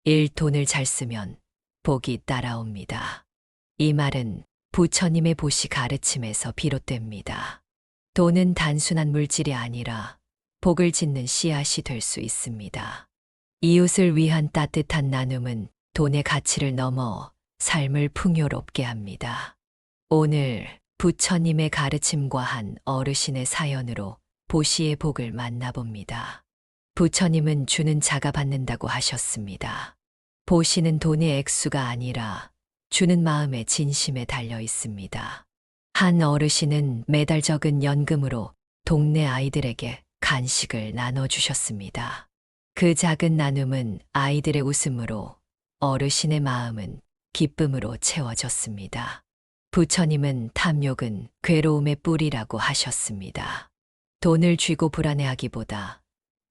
돈을 잘 쓰면 복이 따라옵니다. 이 말은 부처님의 보시 가르침에서 비롯됩니다. 돈은 단순한 물질이 아니라 복을 짓는 씨앗이 될 수 있습니다. 이웃을 위한 따뜻한 나눔은 돈의 가치를 넘어 삶을 풍요롭게 합니다. 오늘 부처님의 가르침과 한 어르신의 사연으로 보시의 복을 만나봅니다. 부처님은 주는 자가 받는다고 하셨습니다. 보시는 돈의 액수가 아니라 주는 마음의 진심에 달려 있습니다. 한 어르신은 매달 적은 연금으로 동네 아이들에게 간식을 나눠주셨습니다. 그 작은 나눔은 아이들의 웃음으로, 어르신의 마음은 기쁨으로 채워졌습니다. 부처님은 탐욕은 괴로움의 뿌리라고 하셨습니다. 돈을 쥐고 불안해하기보다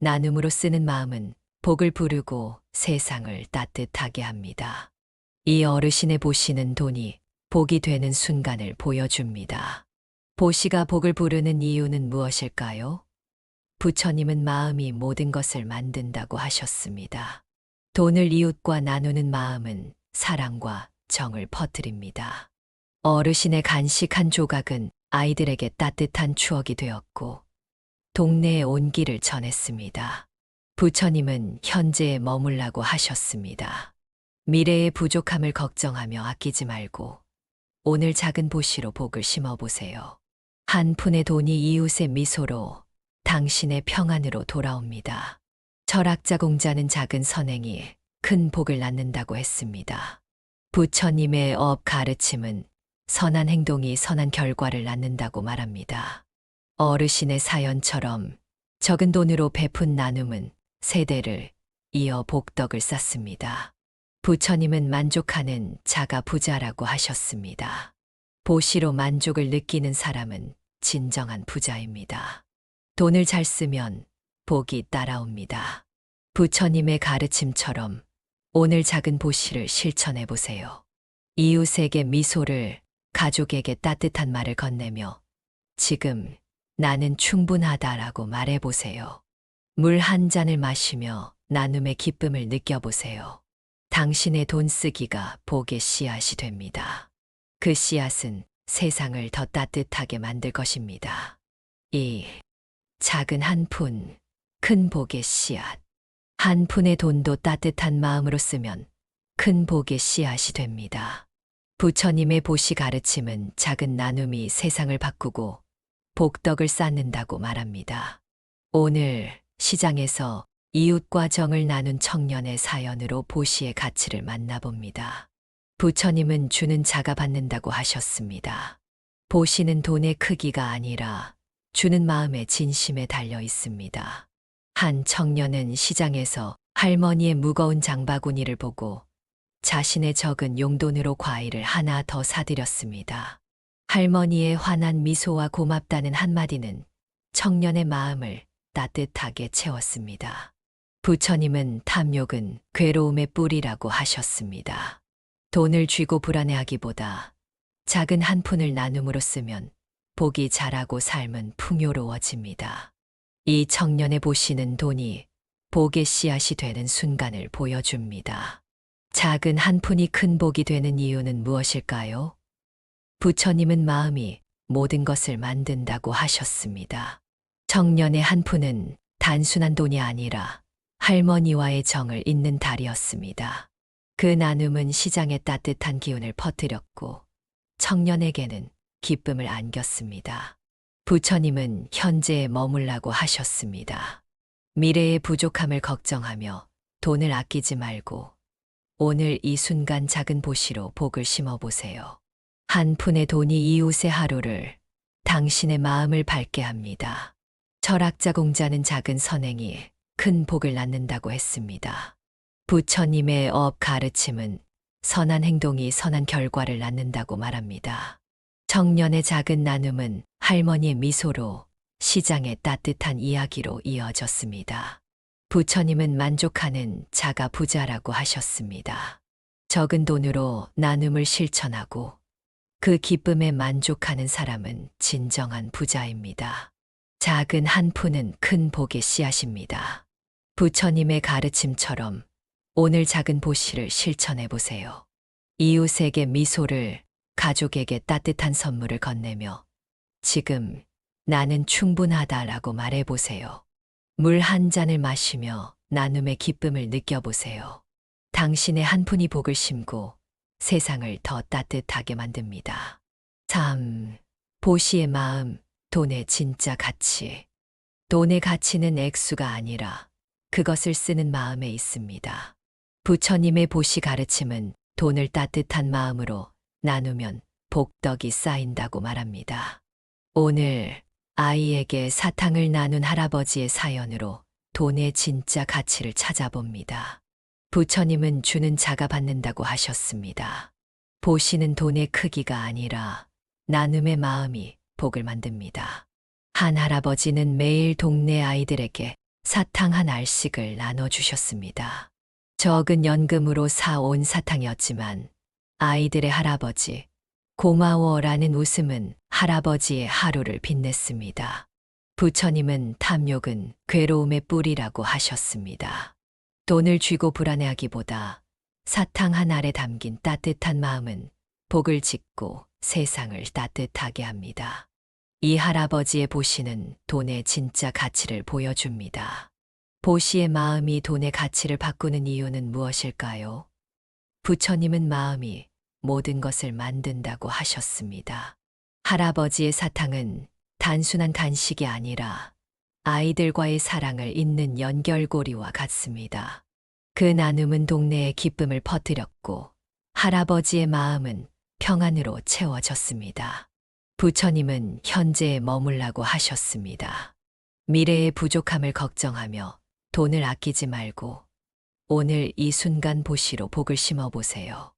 나눔으로 쓰는 마음은 복을 부르고 세상을 따뜻하게 합니다. 이 어르신의 보시는 돈이 복이 되는 순간을 보여줍니다. 보시가 복을 부르는 이유는 무엇일까요? 부처님은 마음이 모든 것을 만든다고 하셨습니다. 돈을 이웃과 나누는 마음은 사랑과 정을 퍼뜨립니다. 어르신의 간식 한 조각은 아이들에게 따뜻한 추억이 되었고 동네의 온기를 전했습니다. 부처님은 현재에 머물라고 하셨습니다. 미래의 부족함을 걱정하며 아끼지 말고 오늘 작은 보시로 복을 심어보세요. 한 푼의 돈이 이웃의 미소로, 당신의 평안으로 돌아옵니다. 철학자 공자는 작은 선행이 큰 복을 낳는다고 했습니다. 부처님의 업 가르침은 선한 행동이 선한 결과를 낳는다고 말합니다. 어르신의 사연처럼 적은 돈으로 베푼 나눔은 세대를 이어 복덕을 쌓습니다. 부처님은 만족하는 자가 부자라고 하셨습니다. 보시로 만족을 느끼는 사람은 진정한 부자입니다. 돈을 잘 쓰면 복이 따라옵니다. 부처님의 가르침처럼 오늘 작은 보시를 실천해 보세요. 이웃에게 미소를, 가족에게 따뜻한 말을 건네며 지금 나는 충분하다라고 말해 보세요. 물 한 잔을 마시며 나눔의 기쁨을 느껴보세요. 당신의 돈 쓰기가 복의 씨앗이 됩니다. 그 씨앗은 세상을 더 따뜻하게 만들 것입니다. 이 작은 한 푼, 큰 복의 씨앗. 한 푼의 돈도 따뜻한 마음으로 쓰면 큰 복의 씨앗이 됩니다. 부처님의 보시 가르침은 작은 나눔이 세상을 바꾸고 복덕을 쌓는다고 말합니다. 오늘 시장에서 이웃과 정을 나눈 청년의 사연으로 보시의 가치를 만나봅니다. 부처님은 주는 자가 받는다고 하셨습니다. 보시는 돈의 크기가 아니라 주는 마음의 진심에 달려 있습니다. 한 청년은 시장에서 할머니의 무거운 장바구니를 보고 자신의 적은 용돈으로 과일을 하나 더 사드렸습니다. 할머니의 환한 미소와 고맙다는 한마디는 청년의 마음을 따뜻하게 채웠습니다. 부처님은 탐욕은 괴로움의 뿌리라고 하셨습니다. 돈을 쥐고 불안해하기보다 작은 한 푼을 나눔으로 쓰면 복이 자라고 삶은 풍요로워집니다. 이 청년의 보시는 돈이 복의 씨앗이 되는 순간을 보여줍니다. 작은 한 푼이 큰 복이 되는 이유는 무엇일까요? 부처님은 마음이 모든 것을 만든다고 하셨습니다. 청년의 한 푼은 단순한 돈이 아니라 할머니와의 정을 잇는 달이었습니다. 그 나눔은 시장에 따뜻한 기운을 퍼뜨렸고 청년에게는 기쁨을 안겼습니다. 부처님은 현재에 머물라고 하셨습니다. 미래의 부족함을 걱정하며 돈을 아끼지 말고 오늘 이 순간 작은 보시로 복을 심어보세요. 한 푼의 돈이 이웃의 하루를, 당신의 마음을 밝게 합니다. 철학자 공자는 작은 선행이 큰 복을 낳는다고 했습니다. 부처님의 업 가르침은 선한 행동이 선한 결과를 낳는다고 말합니다. 청년의 작은 나눔은 할머니의 미소로, 시장의 따뜻한 이야기로 이어졌습니다. 부처님은 만족하는 자가 부자라고 하셨습니다. 적은 돈으로 나눔을 실천하고 그 기쁨에 만족하는 사람은 진정한 부자입니다. 작은 한 푼은 큰 복의 씨앗입니다. 부처님의 가르침처럼 오늘 작은 보시를 실천해 보세요. 이웃에게 미소를, 가족에게 따뜻한 선물을 건네며 지금 나는 충분하다라고 말해 보세요. 물 한 잔을 마시며 나눔의 기쁨을 느껴보세요. 당신의 한 푼이 복을 심고 세상을 더 따뜻하게 만듭니다. 3. 보시의 마음, 돈의 진짜 가치. 돈의 가치는 액수가 아니라 그것을 쓰는 마음에 있습니다. 부처님의 보시 가르침은 돈을 따뜻한 마음으로 나누면 복덕이 쌓인다고 말합니다. 오늘 아이에게 사탕을 나눈 할아버지의 사연으로 돈의 진짜 가치를 찾아봅니다. 부처님은 주는 자가 받는다고 하셨습니다. 보시는 돈의 크기가 아니라 나눔의 마음이 복을 만듭니다. 한 할아버지는 매일 동네 아이들에게 사탕 한 알씩을 나눠주셨습니다. 적은 연금으로 사온 사탕이었지만 아이들의 할아버지, 고마워라는 웃음은 할아버지의 하루를 빛냈습니다. 부처님은 탐욕은 괴로움의 뿌리라고 하셨습니다. 돈을 쥐고 불안해하기보다 사탕 한 알에 담긴 따뜻한 마음은 복을 짓고 세상을 따뜻하게 합니다. 이 할아버지의 보시는 돈의 진짜 가치를 보여줍니다. 보시의 마음이 돈의 가치를 바꾸는 이유는 무엇일까요? 부처님은 마음이 모든 것을 만든다고 하셨습니다. 할아버지의 사탕은 단순한 간식이 아니라 아이들과의 사랑을 잇는 연결고리와 같습니다. 그 나눔은 동네에 기쁨을 퍼뜨렸고 할아버지의 마음은 평안으로 채워졌습니다. 부처님은 현재에 머물라고 하셨습니다. 미래의 부족함을 걱정하며 돈을 아끼지 말고 오늘 이 순간 보시로 복을 심어보세요.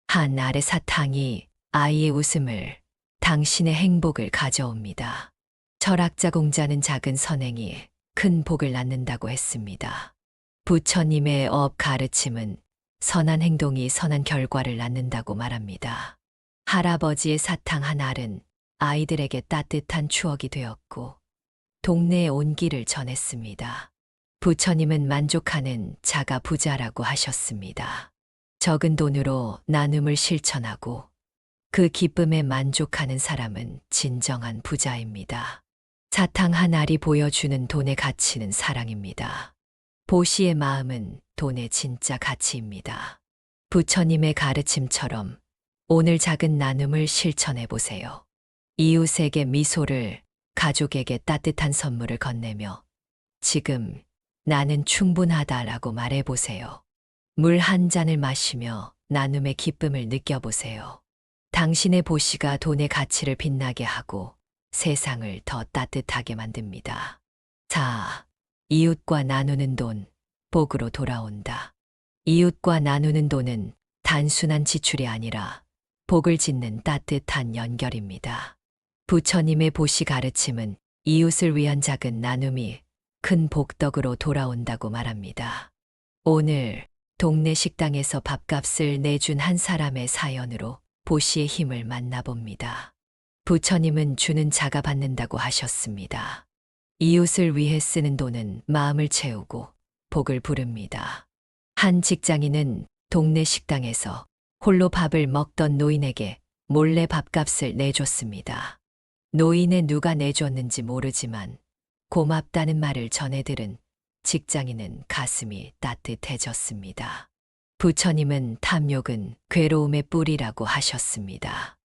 한 알의 사탕이 아이의 웃음을, 당신의 행복을 가져옵니다. 철학자 공자는 작은 선행이 큰 복을 낳는다고 했습니다. 부처님의 업 가르침은 선한 행동이 선한 결과를 낳는다고 말합니다. 할아버지의 사탕 한 알은 아이들에게 따뜻한 추억이 되었고 동네의 온기를 전했습니다. 부처님은 만족하는 자가 부자라고 하셨습니다. 적은 돈으로 나눔을 실천하고 그 기쁨에 만족하는 사람은 진정한 부자입니다. 사탕 한 알이 보여주는 돈의 가치는 사랑입니다. 보시의 마음은 돈의 진짜 가치입니다. 부처님의 가르침처럼 오늘 작은 나눔을 실천해 보세요. 이웃에게 미소를, 가족에게 따뜻한 선물을 건네며 지금 나는 충분하다라고 말해 보세요. 물 한 잔을 마시며 나눔의 기쁨을 느껴보세요. 당신의 보시가 돈의 가치를 빛나게 하고 세상을 더 따뜻하게 만듭니다. 4. 이웃과 나누는 돈, 복으로 돌아온다. 이웃과 나누는 돈은 단순한 지출이 아니라 복을 짓는 따뜻한 연결입니다. 부처님의 보시 가르침은 이웃을 위한 작은 나눔이 큰 복덕으로 돌아온다고 말합니다. 오늘 동네 식당에서 밥값을 내준 한 사람의 사연으로 보시의 힘을 만나봅니다. 부처님은 주는 자가 받는다고 하셨습니다. 이웃을 위해 쓰는 돈은 마음을 채우고 복을 부릅니다. 한 직장인은 동네 식당에서 홀로 밥을 먹던 노인에게 몰래 밥값을 내줬습니다. 노인의 누가 내줬는지 모르지만 고맙다는 말을 전해 들은 직장인은 가슴이 따뜻해졌습니다. 부처님은 탐욕은 괴로움의 뿌리라고 하셨습니다.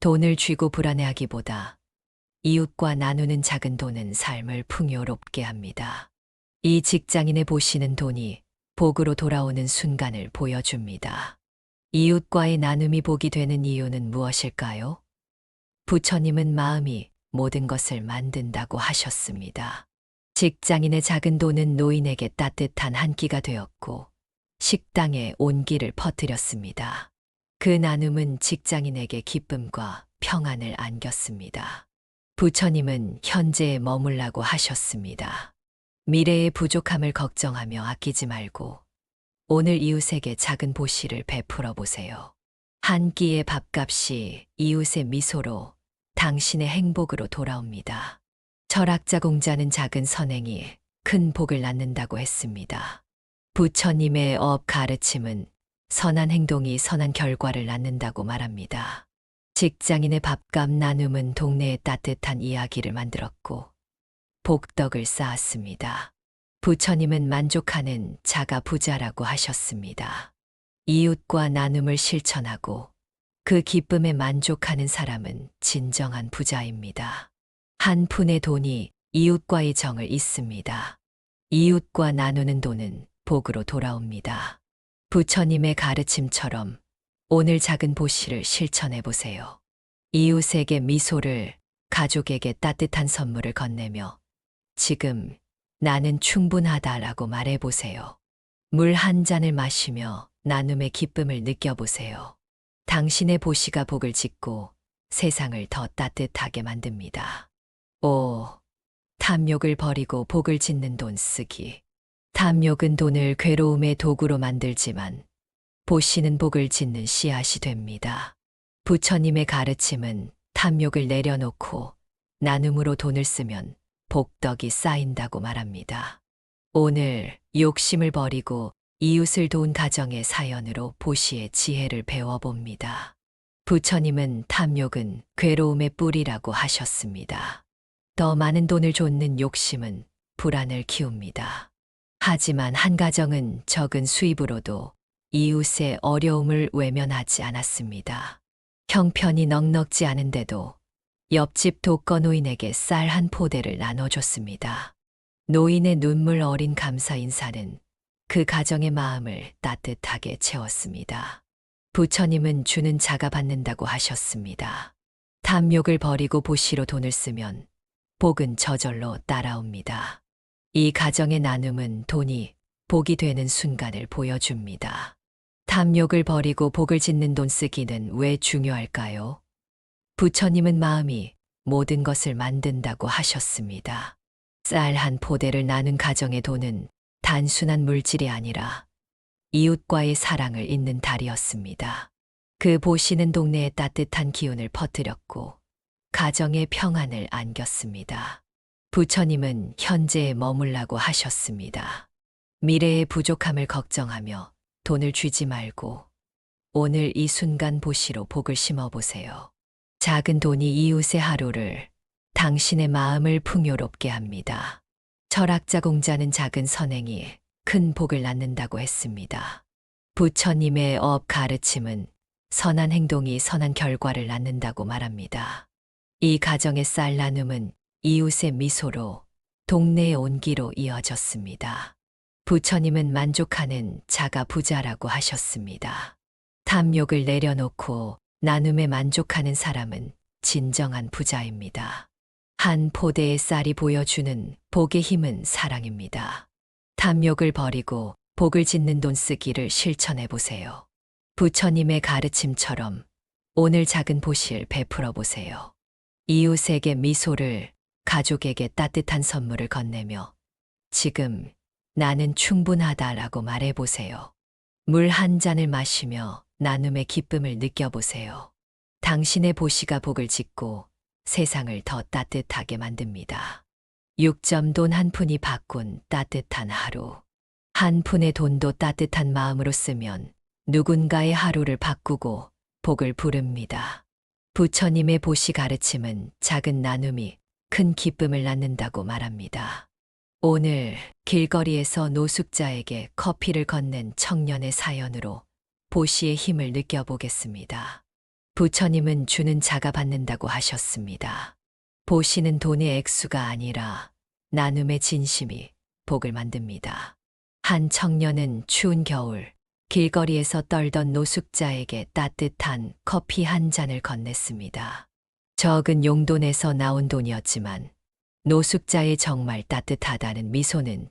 돈을 쥐고 불안해하기보다 이웃과 나누는 작은 돈은 삶을 풍요롭게 합니다. 이 직장인의 보시는 돈이 복으로 돌아오는 순간을 보여줍니다. 이웃과의 나눔이 복이 되는 이유는 무엇일까요? 부처님은 마음이 모든 것을 만든다고 하셨습니다. 직장인의 작은 돈은 노인에게 따뜻한 한 끼가 되었고 식당에 온기를 퍼뜨렸습니다. 그 나눔은 직장인에게 기쁨과 평안을 안겼습니다. 부처님은 현재에 머물라고 하셨습니다. 미래의 부족함을 걱정하며 아끼지 말고 오늘 이웃에게 작은 보시를 베풀어 보세요. 한 끼의 밥값이 이웃의 미소로 당신의 행복으로 돌아옵니다. 철학자 공자는 작은 선행이 큰 복을 낳는다고 했습니다. 부처님의 업 가르침은 선한 행동이 선한 결과를 낳는다고 말합니다. 직장인의 밥값 나눔은 동네에 따뜻한 이야기를 만들었고 복덕을 쌓았습니다. 부처님은 만족하는 자가 부자라고 하셨습니다. 이웃과 나눔을 실천하고 그 기쁨에 만족하는 사람은 진정한 부자입니다. 한 푼의 돈이 이웃과의 정을 잇습니다. 이웃과 나누는 돈은 복으로 돌아옵니다. 부처님의 가르침처럼 오늘 작은 보시를 실천해 보세요. 이웃에게 미소를, 가족에게 따뜻한 선물을 건네며 지금 나는 충분하다라고 말해 보세요. 물 한 잔을 마시며 나눔의 기쁨을 느껴보세요. 당신의 보시가 복을 짓고 세상을 더 따뜻하게 만듭니다. 5. 탐욕을 버리고 복을 짓는 돈 쓰기. 탐욕은 돈을 괴로움의 도구로 만들지만 보시는 복을 짓는 씨앗이 됩니다. 부처님의 가르침은 탐욕을 내려놓고 나눔으로 돈을 쓰면 복덕이 쌓인다고 말합니다. 오늘 욕심을 버리고 이웃을 도운 가정의 사연으로 보시의 지혜를 배워봅니다. 부처님은 탐욕은 괴로움의 뿌리라고 하셨습니다. 더 많은 돈을 좇는 욕심은 불안을 키웁니다. 하지만 한 가정은 적은 수입으로도 이웃의 어려움을 외면하지 않았습니다. 형편이 넉넉지 않은데도 옆집 독거노인에게 쌀 한 포대를 나눠줬습니다. 노인의 눈물 어린 감사 인사는 그 가정의 마음을 따뜻하게 채웠습니다. 부처님은 주는 자가 받는다고 하셨습니다. 탐욕을 버리고 보시로 돈을 쓰면 복은 저절로 따라옵니다. 이 가정의 나눔은 돈이 복이 되는 순간을 보여줍니다. 탐욕을 버리고 복을 짓는 돈 쓰기는 왜 중요할까요? 부처님은 마음이 모든 것을 만든다고 하셨습니다. 쌀 한 포대를 나눈 가정의 돈은 단순한 물질이 아니라 이웃과의 사랑을 잇는 달이었습니다. 그 보시는 동네에 따뜻한 기운을 퍼뜨렸고 가정의 평안을 안겼습니다. 부처님은 현재에 머물라고 하셨습니다. 미래의 부족함을 걱정하며 돈을 쥐지 말고 오늘 이 순간 보시로 복을 심어보세요. 작은 돈이 이웃의 하루를, 당신의 마음을 풍요롭게 합니다. 철학자 공자는 작은 선행이 큰 복을 낳는다고 했습니다. 부처님의 업 가르침은 선한 행동이 선한 결과를 낳는다고 말합니다. 이 가정의 쌀 나눔은 이웃의 미소로 동네의 온기로 이어졌습니다. 부처님은 만족하는 자가 부자라고 하셨습니다. 탐욕을 내려놓고 나눔에 만족하는 사람은 진정한 부자입니다. 한 포대의 쌀이 보여주는 복의 힘은 사랑입니다. 탐욕을 버리고 복을 짓는 돈 쓰기를 실천해 보세요. 부처님의 가르침처럼 오늘 작은 보시를 베풀어 보세요. 이웃에게 미소를, 가족에게 따뜻한 선물을 건네며 지금 나는 충분하다라고 말해 보세요. 물 한 잔을 마시며 나눔의 기쁨을 느껴보세요. 당신의 보시가 복을 짓고 세상을 더 따뜻하게 만듭니다. 6점 돈 한 푼이 바꾼 따뜻한 하루. 한 푼의 돈도 따뜻한 마음으로 쓰면 누군가의 하루를 바꾸고 복을 부릅니다. 부처님의 보시 가르침은 작은 나눔이 큰 기쁨을 낳는다고 말합니다. 오늘 길거리에서 노숙자에게 커피를 건넨 청년의 사연으로 보시의 힘을 느껴보겠습니다. 부처님은 주는 자가 받는다고 하셨습니다. 보시는 돈의 액수가 아니라 나눔의 진심이 복을 만듭니다. 한 청년은 추운 겨울 길거리에서 떨던 노숙자에게 따뜻한 커피 한 잔을 건넸습니다. 적은 용돈에서 나온 돈이었지만 노숙자의 정말 따뜻하다는 미소는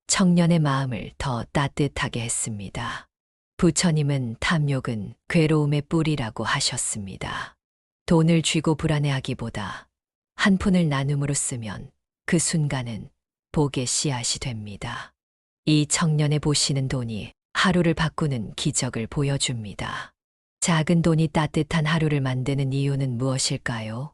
청년의 마음을 더 따뜻하게 했습니다. 부처님은 탐욕은 괴로움의 뿌리라고 하셨습니다. 돈을 쥐고 불안해하기보다 한 푼을 나눔으로 쓰면 그 순간은 복의 씨앗이 됩니다. 이 청년의 보시는 돈이 하루를 바꾸는 기적을 보여줍니다. 작은 돈이 따뜻한 하루를 만드는 이유는 무엇일까요?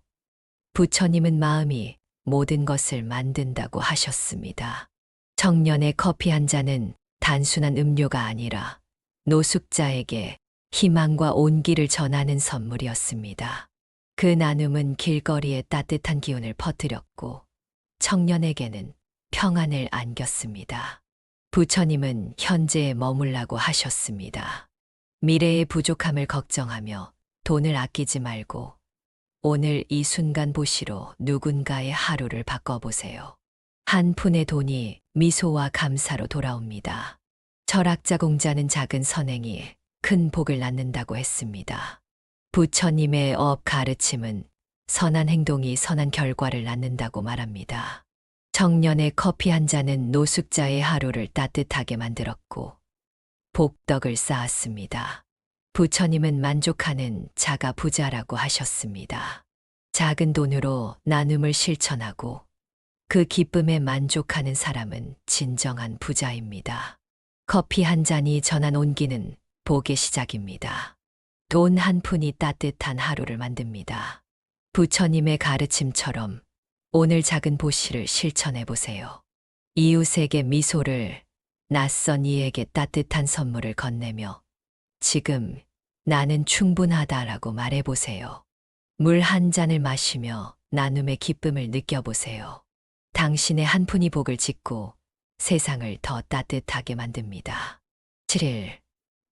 부처님은 마음이 모든 것을 만든다고 하셨습니다. 청년의 커피 한 잔은 단순한 음료가 아니라 노숙자에게 희망과 온기를 전하는 선물이었습니다. 그 나눔은 길거리에 따뜻한 기운을 퍼뜨렸고 청년에게는 평안을 안겼습니다. 부처님은 현재에 머물라고 하셨습니다. 미래의 부족함을 걱정하며 돈을 아끼지 말고 오늘 이 순간 보시로 누군가의 하루를 바꿔보세요. 한 푼의 돈이 미소와 감사로 돌아옵니다. 철학자 공자는 작은 선행이 큰 복을 낳는다고 했습니다. 부처님의 업 가르침은 선한 행동이 선한 결과를 낳는다고 말합니다. 청년의 커피 한 잔은 노숙자의 하루를 따뜻하게 만들었고 복덕을 쌓았습니다. 부처님은 만족하는 자가 부자라고 하셨습니다. 작은 돈으로 나눔을 실천하고 그 기쁨에 만족하는 사람은 진정한 부자입니다. 커피 한 잔이 전한 온기는 복의 시작입니다. 돈 한 푼이 따뜻한 하루를 만듭니다. 부처님의 가르침처럼 오늘 작은 보시를 실천해 보세요. 이웃에게 미소를, 낯선 이에게 따뜻한 선물을 건네며 지금 나는 충분하다라고 말해 보세요. 물 한 잔을 마시며 나눔의 기쁨을 느껴보세요. 당신의 한 푼이 복을 짓고 세상을 더 따뜻하게 만듭니다. 7일.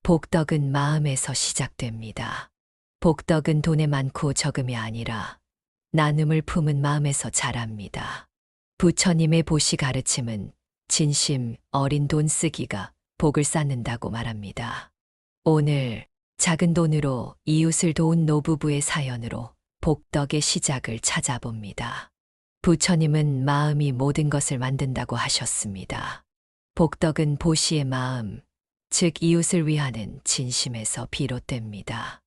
복덕은 마음에서 시작됩니다. 복덕은 돈에 많고 적음이 아니라 나눔을 품은 마음에서 자랍니다. 부처님의 보시 가르침은 진심 어린 돈 쓰기가 복을 쌓는다고 말합니다. 오늘 작은 돈으로 이웃을 도운 노부부의 사연으로 복덕의 시작을 찾아봅니다. 부처님은 마음이 모든 것을 만든다고 하셨습니다. 복덕은 보시의 마음, 즉 이웃을 위하는 진심에서 비롯됩니다.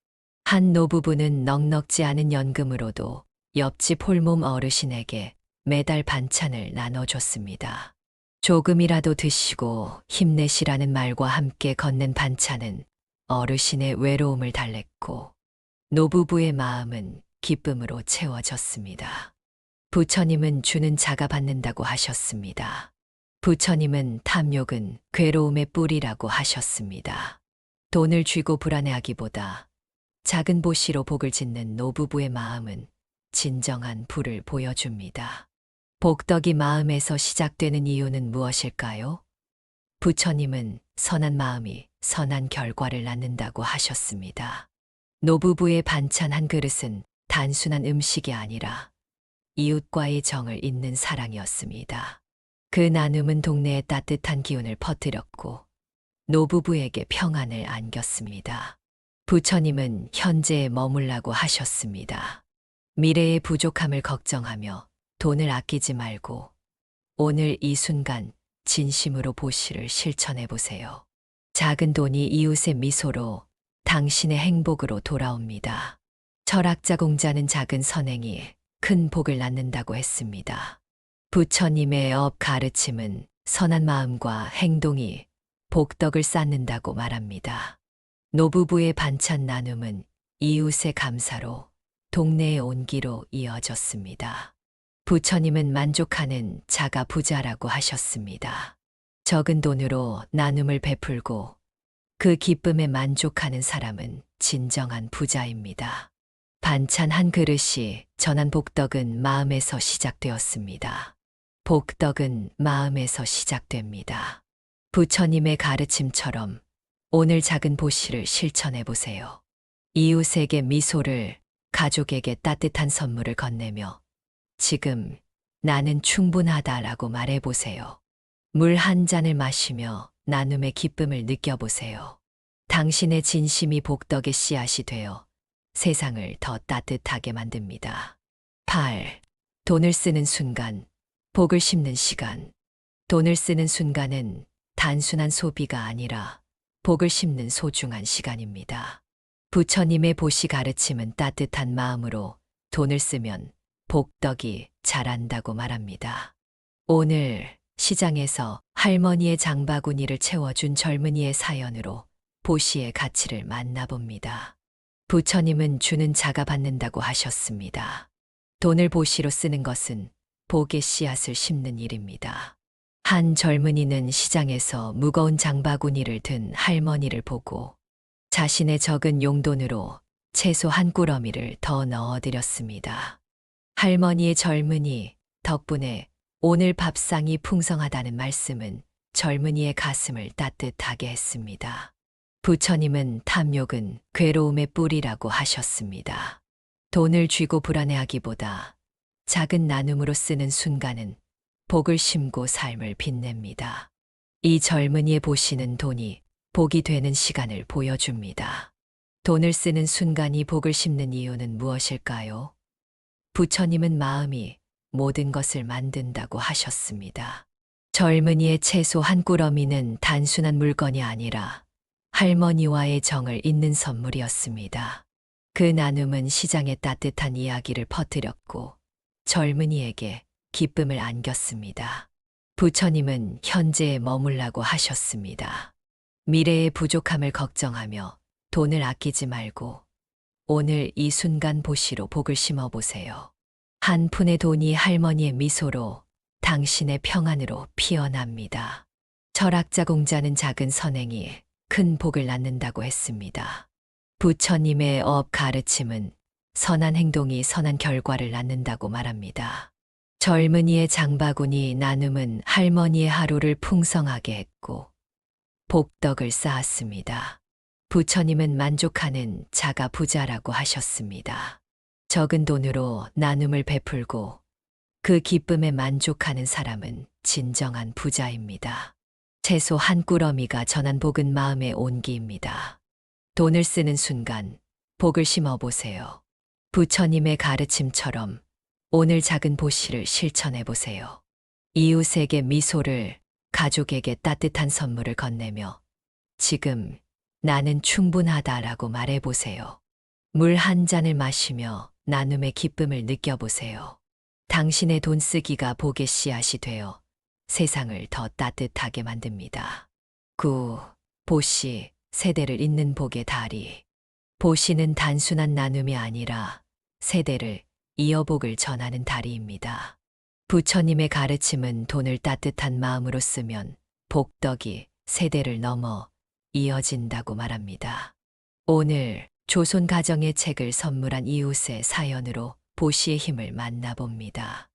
한 노부부는 넉넉지 않은 연금으로도 옆집 홀몸 어르신에게 매달 반찬을 나눠줬습니다. 조금이라도 드시고 힘내시라는 말과 함께 건넨 반찬은 어르신의 외로움을 달랬고 노부부의 마음은 기쁨으로 채워졌습니다. 부처님은 주는 자가 받는다고 하셨습니다. 부처님은 탐욕은 괴로움의 뿌리라고 하셨습니다. 돈을 쥐고 불안해하기보다 작은 보시로 복을 짓는 노부부의 마음은 진정한 부를 보여줍니다. 복덕이 마음에서 시작되는 이유는 무엇일까요? 부처님은 선한 마음이 선한 결과를 낳는다고 하셨습니다. 노부부의 반찬 한 그릇은 단순한 음식이 아니라 이웃과의 정을 잇는 사랑이었습니다. 그 나눔은 동네에 따뜻한 기운을 퍼뜨렸고 노부부에게 평안을 안겼습니다. 부처님은 현재에 머물라고 하셨습니다. 미래의 부족함을 걱정하며 돈을 아끼지 말고 오늘 이 순간 진심으로 보시를 실천해 보세요. 작은 돈이 이웃의 미소로 당신의 행복으로 돌아옵니다. 철학자 공자는 작은 선행이 큰 복을 낳는다고 했습니다. 부처님의 업 가르침은 선한 마음과 행동이 복덕을 쌓는다고 말합니다. 노부부의 반찬 나눔은 이웃의 감사로 동네의 온기로 이어졌습니다. 부처님은 만족하는 자가 부자라고 하셨습니다. 적은 돈으로 나눔을 베풀고 그 기쁨에 만족하는 사람은 진정한 부자입니다. 반찬 한 그릇이 전한 복덕은 마음에서 시작되었습니다. 복덕은 마음에서 시작됩니다. 부처님의 가르침처럼 오늘 작은 보시를 실천해 보세요. 이웃에게 미소를, 가족에게 따뜻한 선물을 건네며 지금 나는 충분하다라고 말해 보세요. 물 한 잔을 마시며 나눔의 기쁨을 느껴보세요. 당신의 진심이 복덕의 씨앗이 되어 세상을 더 따뜻하게 만듭니다. 8. 돈을 쓰는 순간, 복을 심는 시간. 돈을 쓰는 순간은 단순한 소비가 아니라 복을 심는 소중한 시간입니다. 부처님의 보시 가르침은 따뜻한 마음으로 돈을 쓰면 복덕이 자란다고 말합니다. 오늘 시장에서 할머니의 장바구니를 채워준 젊은이의 사연으로 보시의 가치를 만나봅니다. 부처님은 주는 자가 받는다고 하셨습니다. 돈을 보시로 쓰는 것은 복의 씨앗을 심는 일입니다. 한 젊은이는 시장에서 무거운 장바구니를 든 할머니를 보고 자신의 적은 용돈으로 채소 한 꾸러미를 더 넣어드렸습니다. 할머니의 젊은이 덕분에 오늘 밥상이 풍성하다는 말씀은 젊은이의 가슴을 따뜻하게 했습니다. 부처님은 탐욕은 괴로움의 뿌리라고 하셨습니다. 돈을 쥐고 불안해하기보다 작은 나눔으로 쓰는 순간은 복을 심고 삶을 빛냅니다. 이 젊은이의 보시는 돈이 복이 되는 시간을 보여줍니다. 돈을 쓰는 순간이 복을 심는 이유는 무엇일까요? 부처님은 마음이 모든 것을 만든다고 하셨습니다. 젊은이의 채소 한 꾸러미는 단순한 물건이 아니라 할머니와의 정을 잇는 선물이었습니다. 그 나눔은 시장에 따뜻한 이야기를 퍼뜨렸고 젊은이에게 기쁨을 안겼습니다. 부처님은 현재에 머물라고 하셨습니다. 미래의 부족함을 걱정하며 돈을 아끼지 말고 오늘 이 순간 보시로 복을 심어보세요. 한 푼의 돈이 할머니의 미소로 당신의 평안으로 피어납니다. 철학자 공자는 작은 선행이 큰 복을 낳는다고 했습니다. 부처님의 업 가르침은 선한 행동이 선한 결과를 낳는다고 말합니다. 젊은이의 장바구니 나눔은 할머니의 하루를 풍성하게 했고 복덕을 쌓았습니다. 부처님은 만족하는 자가 부자라고 하셨습니다. 적은 돈으로 나눔을 베풀고 그 기쁨에 만족하는 사람은 진정한 부자입니다. 채소 한 꾸러미가 전한 복은 마음의 온기입니다. 돈을 쓰는 순간 복을 심어보세요. 부처님의 가르침처럼 오늘 작은 보시를 실천해 보세요. 이웃에게 미소를, 가족에게 따뜻한 선물을 건네며 지금 나는 충분하다라고 말해 보세요. 물 한 잔을 마시며 나눔의 기쁨을 느껴보세요. 당신의 돈 쓰기가 복의 씨앗이 되어 세상을 더 따뜻하게 만듭니다. 9. 보시, 세대를 잇는 복의 다리. 보시는 단순한 나눔이 아니라 세대를 이어 복을 전하는 다리입니다. 부처님의 가르침은 돈을 따뜻한 마음으로 쓰면 복덕이 세대를 넘어 이어진다고 말합니다. 오늘 조선 가정의 책을 선물한 이웃의 사연으로 보시의 힘을 만나봅니다.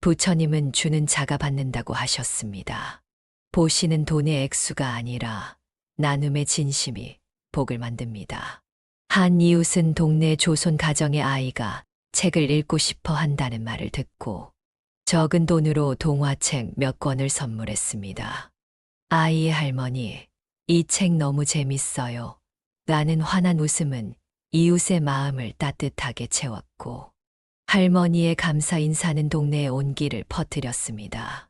부처님은 주는 자가 받는다고 하셨습니다. 보시는 돈의 액수가 아니라 나눔의 진심이 복을 만듭니다. 한 이웃은 동네 조선 가정의 아이가 책을 읽고 싶어 한다는 말을 듣고 적은 돈으로 동화책 몇 권을 선물했습니다. 아이의 할머니, 이 책 너무 재밌어요. 라는 환한 웃음은 이웃의 마음을 따뜻하게 채웠고 할머니의 감사 인사는 동네의 온기를 퍼뜨렸습니다.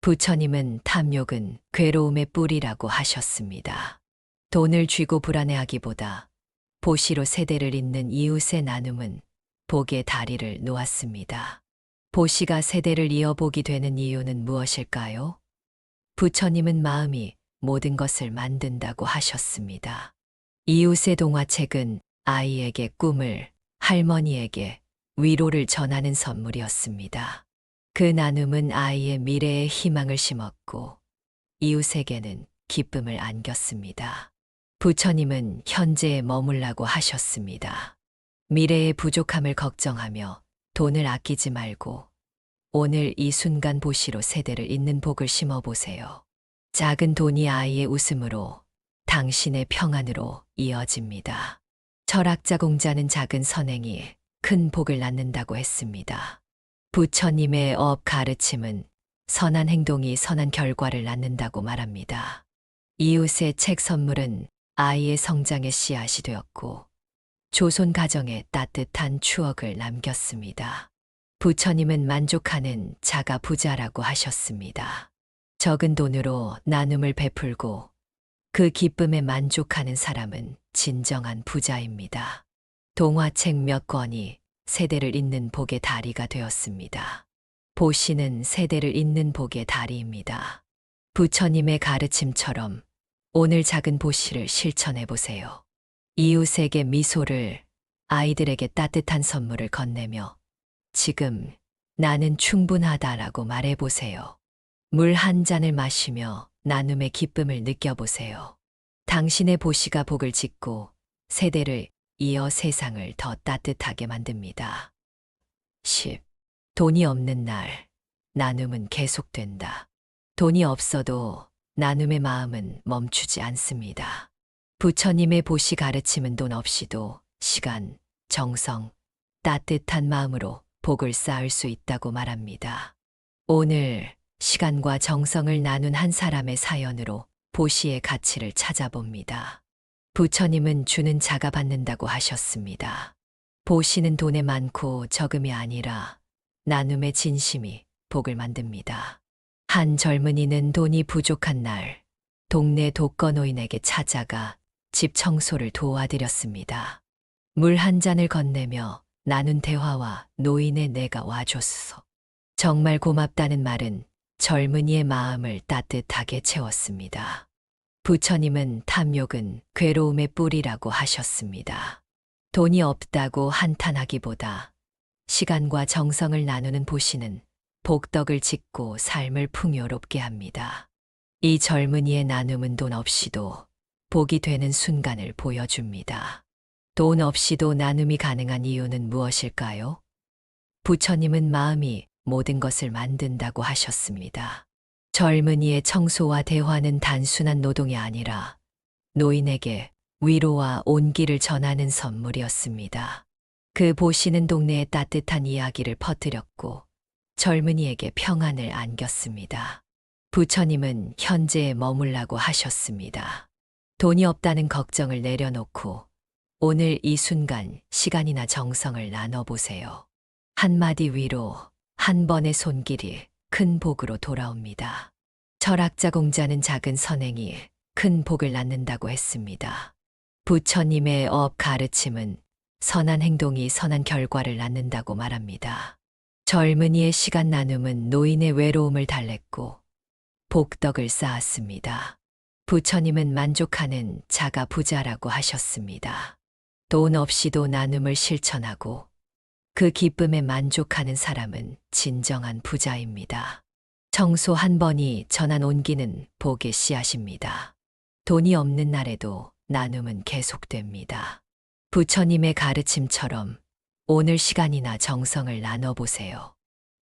부처님은 탐욕은 괴로움의 뿌리라고 하셨습니다. 돈을 쥐고 불안해하기보다 보시로 세대를 잇는 이웃의 나눔은 복의 다리를 놓았습니다. 보시가 세대를 이어 복이 되는 이유는 무엇일까요? 부처님은 마음이 모든 것을 만든다고 하셨습니다. 이웃의 동화책은 아이에게 꿈을, 할머니에게 위로를 전하는 선물이었습니다. 그 나눔은 아이의 미래에 희망을 심었고 이웃에게는 기쁨을 안겼습니다. 부처님은 현재에 머물라고 하셨습니다. 미래의 부족함을 걱정하며 돈을 아끼지 말고 오늘 이 순간 보시로 세대를 잇는 복을 심어보세요. 작은 돈이 아이의 웃음으로 당신의 평안으로 이어집니다. 철학자 공자는 작은 선행이 큰 복을 낳는다고 했습니다. 부처님의 업 가르침은 선한 행동이 선한 결과를 낳는다고 말합니다. 이웃의 책 선물은 아이의 성장의 씨앗이 되었고 조선 가정에 따뜻한 추억을 남겼습니다. 부처님은 만족하는 자가 부자라고 하셨습니다. 적은 돈으로 나눔을 베풀고 그 기쁨에 만족하는 사람은 진정한 부자입니다. 동화책 몇 권이 세대를 잇는 복의 다리가 되었습니다. 보시는 세대를 잇는 복의 다리입니다. 부처님의 가르침처럼 오늘 작은 보시를 실천해 보세요. 이웃에게 미소를, 아이들에게 따뜻한 선물을 건네며 지금 나는 충분하다라고 말해 보세요. 물 한 잔을 마시며 나눔의 기쁨을 느껴보세요. 당신의 보시가 복을 짓고 세대를 이어 세상을 더 따뜻하게 만듭니다. 10. 돈이 없는 날, 나눔은 계속된다. 돈이 없어도 나눔의 마음은 멈추지 않습니다. 부처님의 보시 가르침은 돈 없이도 시간, 정성, 따뜻한 마음으로 복을 쌓을 수 있다고 말합니다. 오늘 시간과 정성을 나눈 한 사람의 사연으로 보시의 가치를 찾아봅니다. 부처님은 주는 자가 받는다고 하셨습니다. 보시는 돈에 많고 적음이 아니라 나눔의 진심이 복을 만듭니다. 한 젊은이는 돈이 부족한 날, 동네 독거노인에게 찾아가 집 청소를 도와드렸습니다. 물 한 잔을 건네며 나눈 대화와 노인의 내가 와줬소. 정말 고맙다는 말은 젊은이의 마음을 따뜻하게 채웠습니다. 부처님은 탐욕은 괴로움의 뿌리라고 하셨습니다. 돈이 없다고 한탄하기보다 시간과 정성을 나누는 보시는 복덕을 짓고 삶을 풍요롭게 합니다. 이 젊은이의 나눔은 돈 없이도 복이 되는 순간을 보여줍니다. 돈 없이도 나눔이 가능한 이유는 무엇일까요? 부처님은 마음이 모든 것을 만든다고 하셨습니다. 젊은이의 청소와 대화는 단순한 노동이 아니라 노인에게 위로와 온기를 전하는 선물이었습니다. 그 보시는 동네에 따뜻한 이야기를 퍼뜨렸고 젊은이에게 평안을 안겼습니다. 부처님은 현재에 머물라고 하셨습니다. 돈이 없다는 걱정을 내려놓고 오늘 이 순간 시간이나 정성을 나눠보세요. 한마디 위로, 한 번의 손길이 큰 복으로 돌아옵니다. 철학자 공자는 작은 선행이 큰 복을 낳는다고 했습니다. 부처님의 업 가르침은 선한 행동이 선한 결과를 낳는다고 말합니다. 젊은이의 시간 나눔은 노인의 외로움을 달랬고 복덕을 쌓았습니다. 부처님은 만족하는 자가 부자라고 하셨습니다. 돈 없이도 나눔을 실천하고 그 기쁨에 만족하는 사람은 진정한 부자입니다. 청소 한 번이 전한 온기는 복의 씨앗입니다. 돈이 없는 날에도 나눔은 계속됩니다. 부처님의 가르침처럼 오늘 시간이나 정성을 나눠보세요.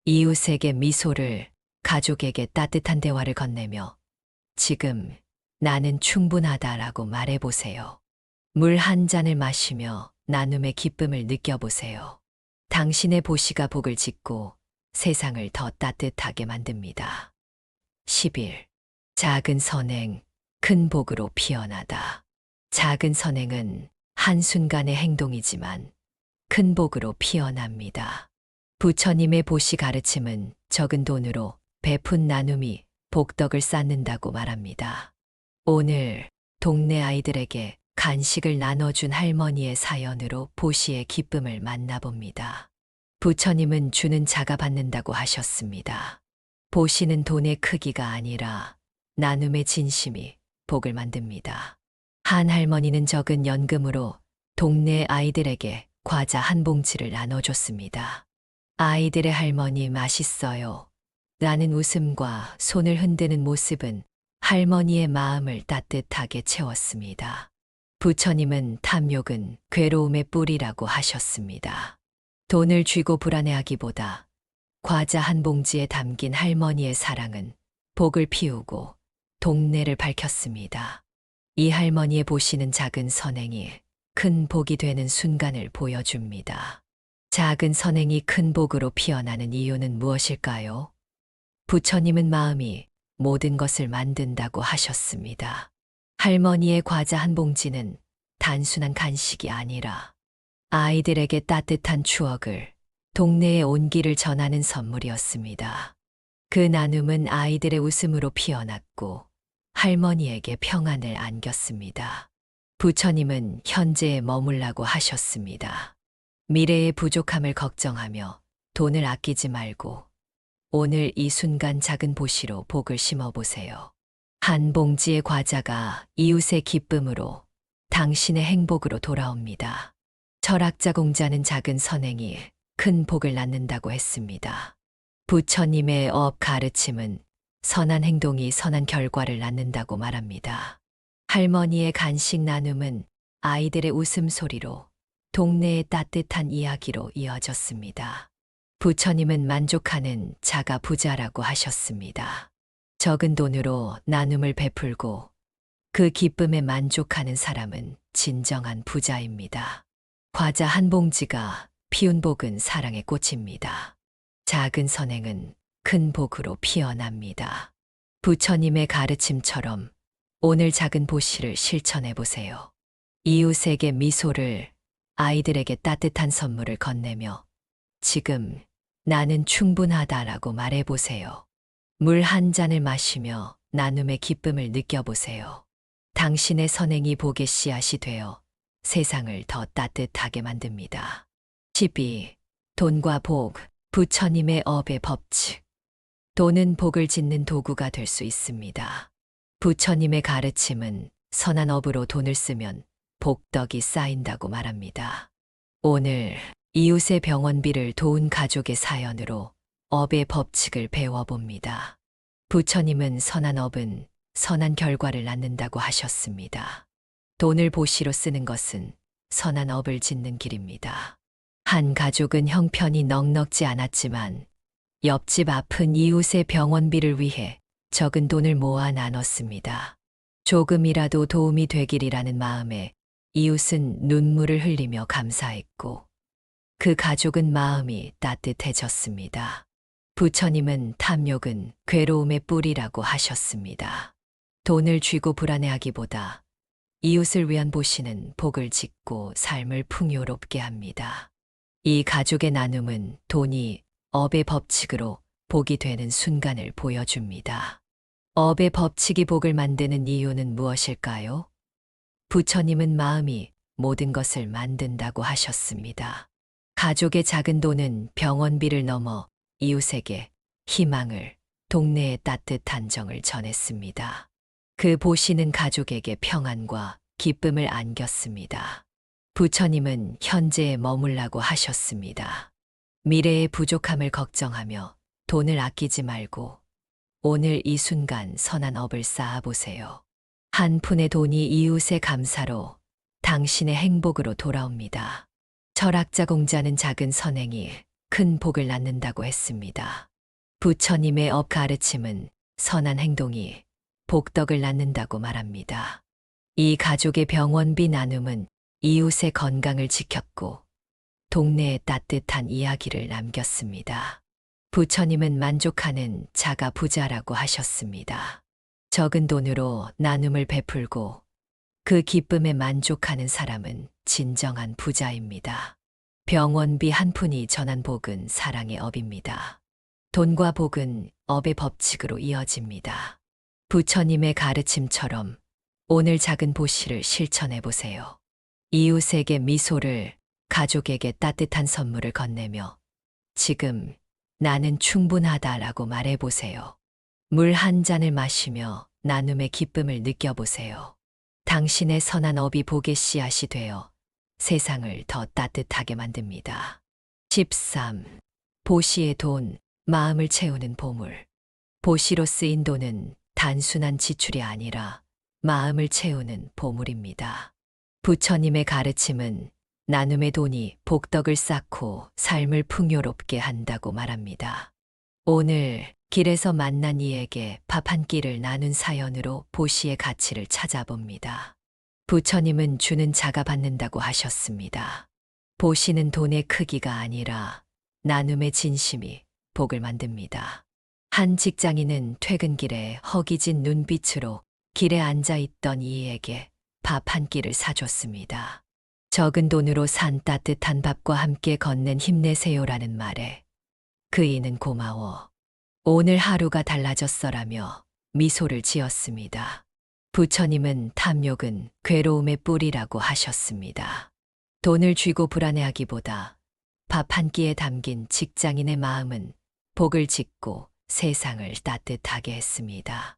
이웃에게 미소를, 가족에게 따뜻한 대화를 건네며 지금 나는 충분하다라고 말해보세요. 물 한 잔을 마시며 나눔의 기쁨을 느껴보세요. 당신의 보시가 복을 짓고 세상을 더 따뜻하게 만듭니다. 11. 작은 선행, 큰 복으로 피어나다. 작은 선행은 한순간의 행동이지만 큰 복으로 피어납니다. 부처님의 보시 가르침은 적은 돈으로 베푼 나눔이 복덕을 쌓는다고 말합니다. 오늘 동네 아이들에게 간식을 나눠준 할머니의 사연으로 보시의 기쁨을 만나봅니다. 부처님은 주는 자가 받는다고 하셨습니다. 보시는 돈의 크기가 아니라 나눔의 진심이 복을 만듭니다. 한 할머니는 적은 연금으로 동네 아이들에게 과자 한 봉지를 나눠줬습니다. 아이들의 할머니 맛있어요. 라는 웃음과 손을 흔드는 모습은 할머니의 마음을 따뜻하게 채웠습니다. 부처님은 탐욕은 괴로움의 뿌리라고 하셨습니다. 돈을 쥐고 불안해하기보다 과자 한 봉지에 담긴 할머니의 사랑은 복을 피우고 동네를 밝혔습니다. 이 할머니의 보시는 작은 선행이 큰 복이 되는 순간을 보여줍니다. 작은 선행이 큰 복으로 피어나는 이유는 무엇일까요? 부처님은 마음이 모든 것을 만든다고 하셨습니다. 할머니의 과자 한 봉지는 단순한 간식이 아니라 아이들에게 따뜻한 추억을, 동네의 온기를 전하는 선물이었습니다. 그 나눔은 아이들의 웃음으로 피어났고 할머니에게 평안을 안겼습니다. 부처님은 현재에 머물라고 하셨습니다. 미래의 부족함을 걱정하며 돈을 아끼지 말고 오늘 이 순간 작은 보시로 복을 심어보세요. 한 봉지의 과자가 이웃의 기쁨으로 당신의 행복으로 돌아옵니다. 철학자 공자는 작은 선행이 큰 복을 낳는다고 했습니다. 부처님의 업 가르침은 선한 행동이 선한 결과를 낳는다고 말합니다. 할머니의 간식 나눔은 아이들의 웃음소리로 동네의 따뜻한 이야기로 이어졌습니다. 부처님은 만족하는 자가 부자라고 하셨습니다. 적은 돈으로 나눔을 베풀고 그 기쁨에 만족하는 사람은 진정한 부자입니다. 과자 한 봉지가 피운 복은 사랑의 꽃입니다. 작은 선행은 큰 복으로 피어납니다. 부처님의 가르침처럼 오늘 작은 보시를 실천해 보세요. 이웃에게 미소를, 아이들에게 따뜻한 선물을 건네며 지금 나는 충분하다라고 말해 보세요. 물 한 잔을 마시며 나눔의 기쁨을 느껴보세요. 당신의 선행이 복의 씨앗이 되어 세상을 더 따뜻하게 만듭니다. 12. 돈과 복, 부처님의 업의 법칙. 돈은 복을 짓는 도구가 될 수 있습니다. 부처님의 가르침은 선한 업으로 돈을 쓰면 복덕이 쌓인다고 말합니다. 오늘 이웃의 병원비를 도운 가족의 사연으로 업의 법칙을 배워봅니다. 부처님은 선한 업은 선한 결과를 낳는다고 하셨습니다. 돈을 보시로 쓰는 것은 선한 업을 짓는 길입니다. 한 가족은 형편이 넉넉지 않았지만 옆집 아픈 이웃의 병원비를 위해 적은 돈을 모아 나눴습니다. 조금이라도 도움이 되길이라는 마음에 이웃은 눈물을 흘리며 감사했고 그 가족은 마음이 따뜻해졌습니다. 부처님은 탐욕은 괴로움의 뿌리라고 하셨습니다. 돈을 쥐고 불안해하기보다 이웃을 위한 보시는 복을 짓고 삶을 풍요롭게 합니다. 이 가족의 나눔은 돈이 업의 법칙으로 복이 되는 순간을 보여줍니다. 업의 법칙이 복을 만드는 이유는 무엇일까요? 부처님은 마음이 모든 것을 만든다고 하셨습니다. 가족의 작은 돈은 병원비를 넘어 이웃에게 희망을, 동네의 따뜻한 정을 전했습니다. 그 보시는 가족에게 평안과 기쁨을 안겼습니다. 부처님은 현재에 머물라고 하셨습니다. 미래의 부족함을 걱정하며 돈을 아끼지 말고 오늘 이 순간 선한 업을 쌓아보세요. 한 푼의 돈이 이웃의 감사로 당신의 행복으로 돌아옵니다. 철학자 공자는 작은 선행이 큰 복을 낳는다고 했습니다. 부처님의 업 가르침은 선한 행동이 복덕을 낳는다고 말합니다. 이 가족의 병원비 나눔은 이웃의 건강을 지켰고 동네에 따뜻한 이야기를 남겼습니다. 부처님은 만족하는 자가 부자라고 하셨습니다. 적은 돈으로 나눔을 베풀고 그 기쁨에 만족하는 사람은 진정한 부자입니다. 병원비 한 푼이 전한 복은 사랑의 업입니다. 돈과 복은 업의 법칙으로 이어집니다. 부처님의 가르침처럼 오늘 작은 보시를 실천해 보세요. 이웃에게 미소를, 가족에게 따뜻한 선물을 건네며 지금 나는 충분하다라고 말해 보세요. 물 한 잔을 마시며 나눔의 기쁨을 느껴보세요. 당신의 선한 업이 복의 씨앗이 되어 세상을 더 따뜻하게 만듭니다. 13. 보시의 돈, 마음을 채우는 보물. 보시로 쓰인 돈은 단순한 지출이 아니라 마음을 채우는 보물입니다. 부처님의 가르침은 나눔의 돈이 복덕을 쌓고 삶을 풍요롭게 한다고 말합니다. 오늘 길에서 만난 이에게 밥 한 끼를 나눈 사연으로 보시의 가치를 찾아봅니다. 부처님은 주는 자가 받는다고 하셨습니다. 보시는 돈의 크기가 아니라 나눔의 진심이 복을 만듭니다. 한 직장인은 퇴근길에 허기진 눈빛으로 길에 앉아 있던 이에게 밥 한 끼를 사줬습니다. 적은 돈으로 산 따뜻한 밥과 함께 건넨 힘내세요라는 말에 그 이는 고마워. 오늘 하루가 달라졌어라며 미소를 지었습니다. 부처님은 탐욕은 괴로움의 뿌리라고 하셨습니다. 돈을 쥐고 불안해하기보다 밥 한 끼에 담긴 직장인의 마음은 복을 짓고 세상을 따뜻하게 했습니다.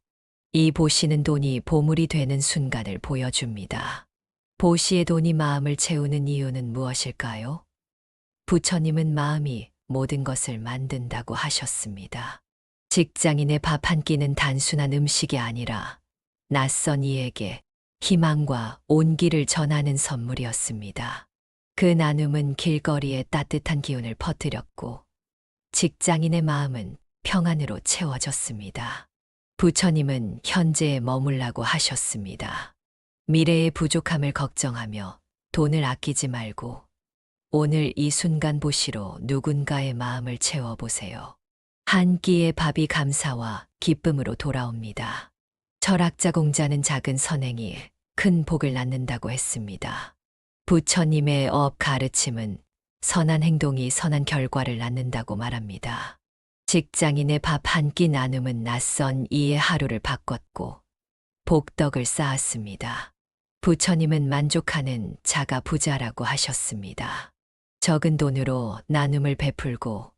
이 보시는 돈이 보물이 되는 순간을 보여줍니다. 보시의 돈이 마음을 채우는 이유는 무엇일까요? 부처님은 마음이 모든 것을 만든다고 하셨습니다. 직장인의 밥 한 끼는 단순한 음식이 아니라 낯선 이에게 희망과 온기를 전하는 선물이었습니다. 그 나눔은 길거리에 따뜻한 기운을 퍼뜨렸고 직장인의 마음은 평안으로 채워졌습니다. 부처님은 현재에 머물라고 하셨습니다. 미래의 부족함을 걱정하며 돈을 아끼지 말고 오늘 이 순간 보시로 누군가의 마음을 채워보세요. 한 끼의 밥이 감사와 기쁨으로 돌아옵니다. 철학자 공자는 작은 선행이 큰 복을 낳는다고 했습니다. 부처님의 업 가르침은 선한 행동이 선한 결과를 낳는다고 말합니다. 직장인의 밥 한 끼 나눔은 낯선 이의 하루를 바꿨고 복덕을 쌓았습니다. 부처님은 만족하는 자가 부자라고 하셨습니다. 적은 돈으로 나눔을 베풀고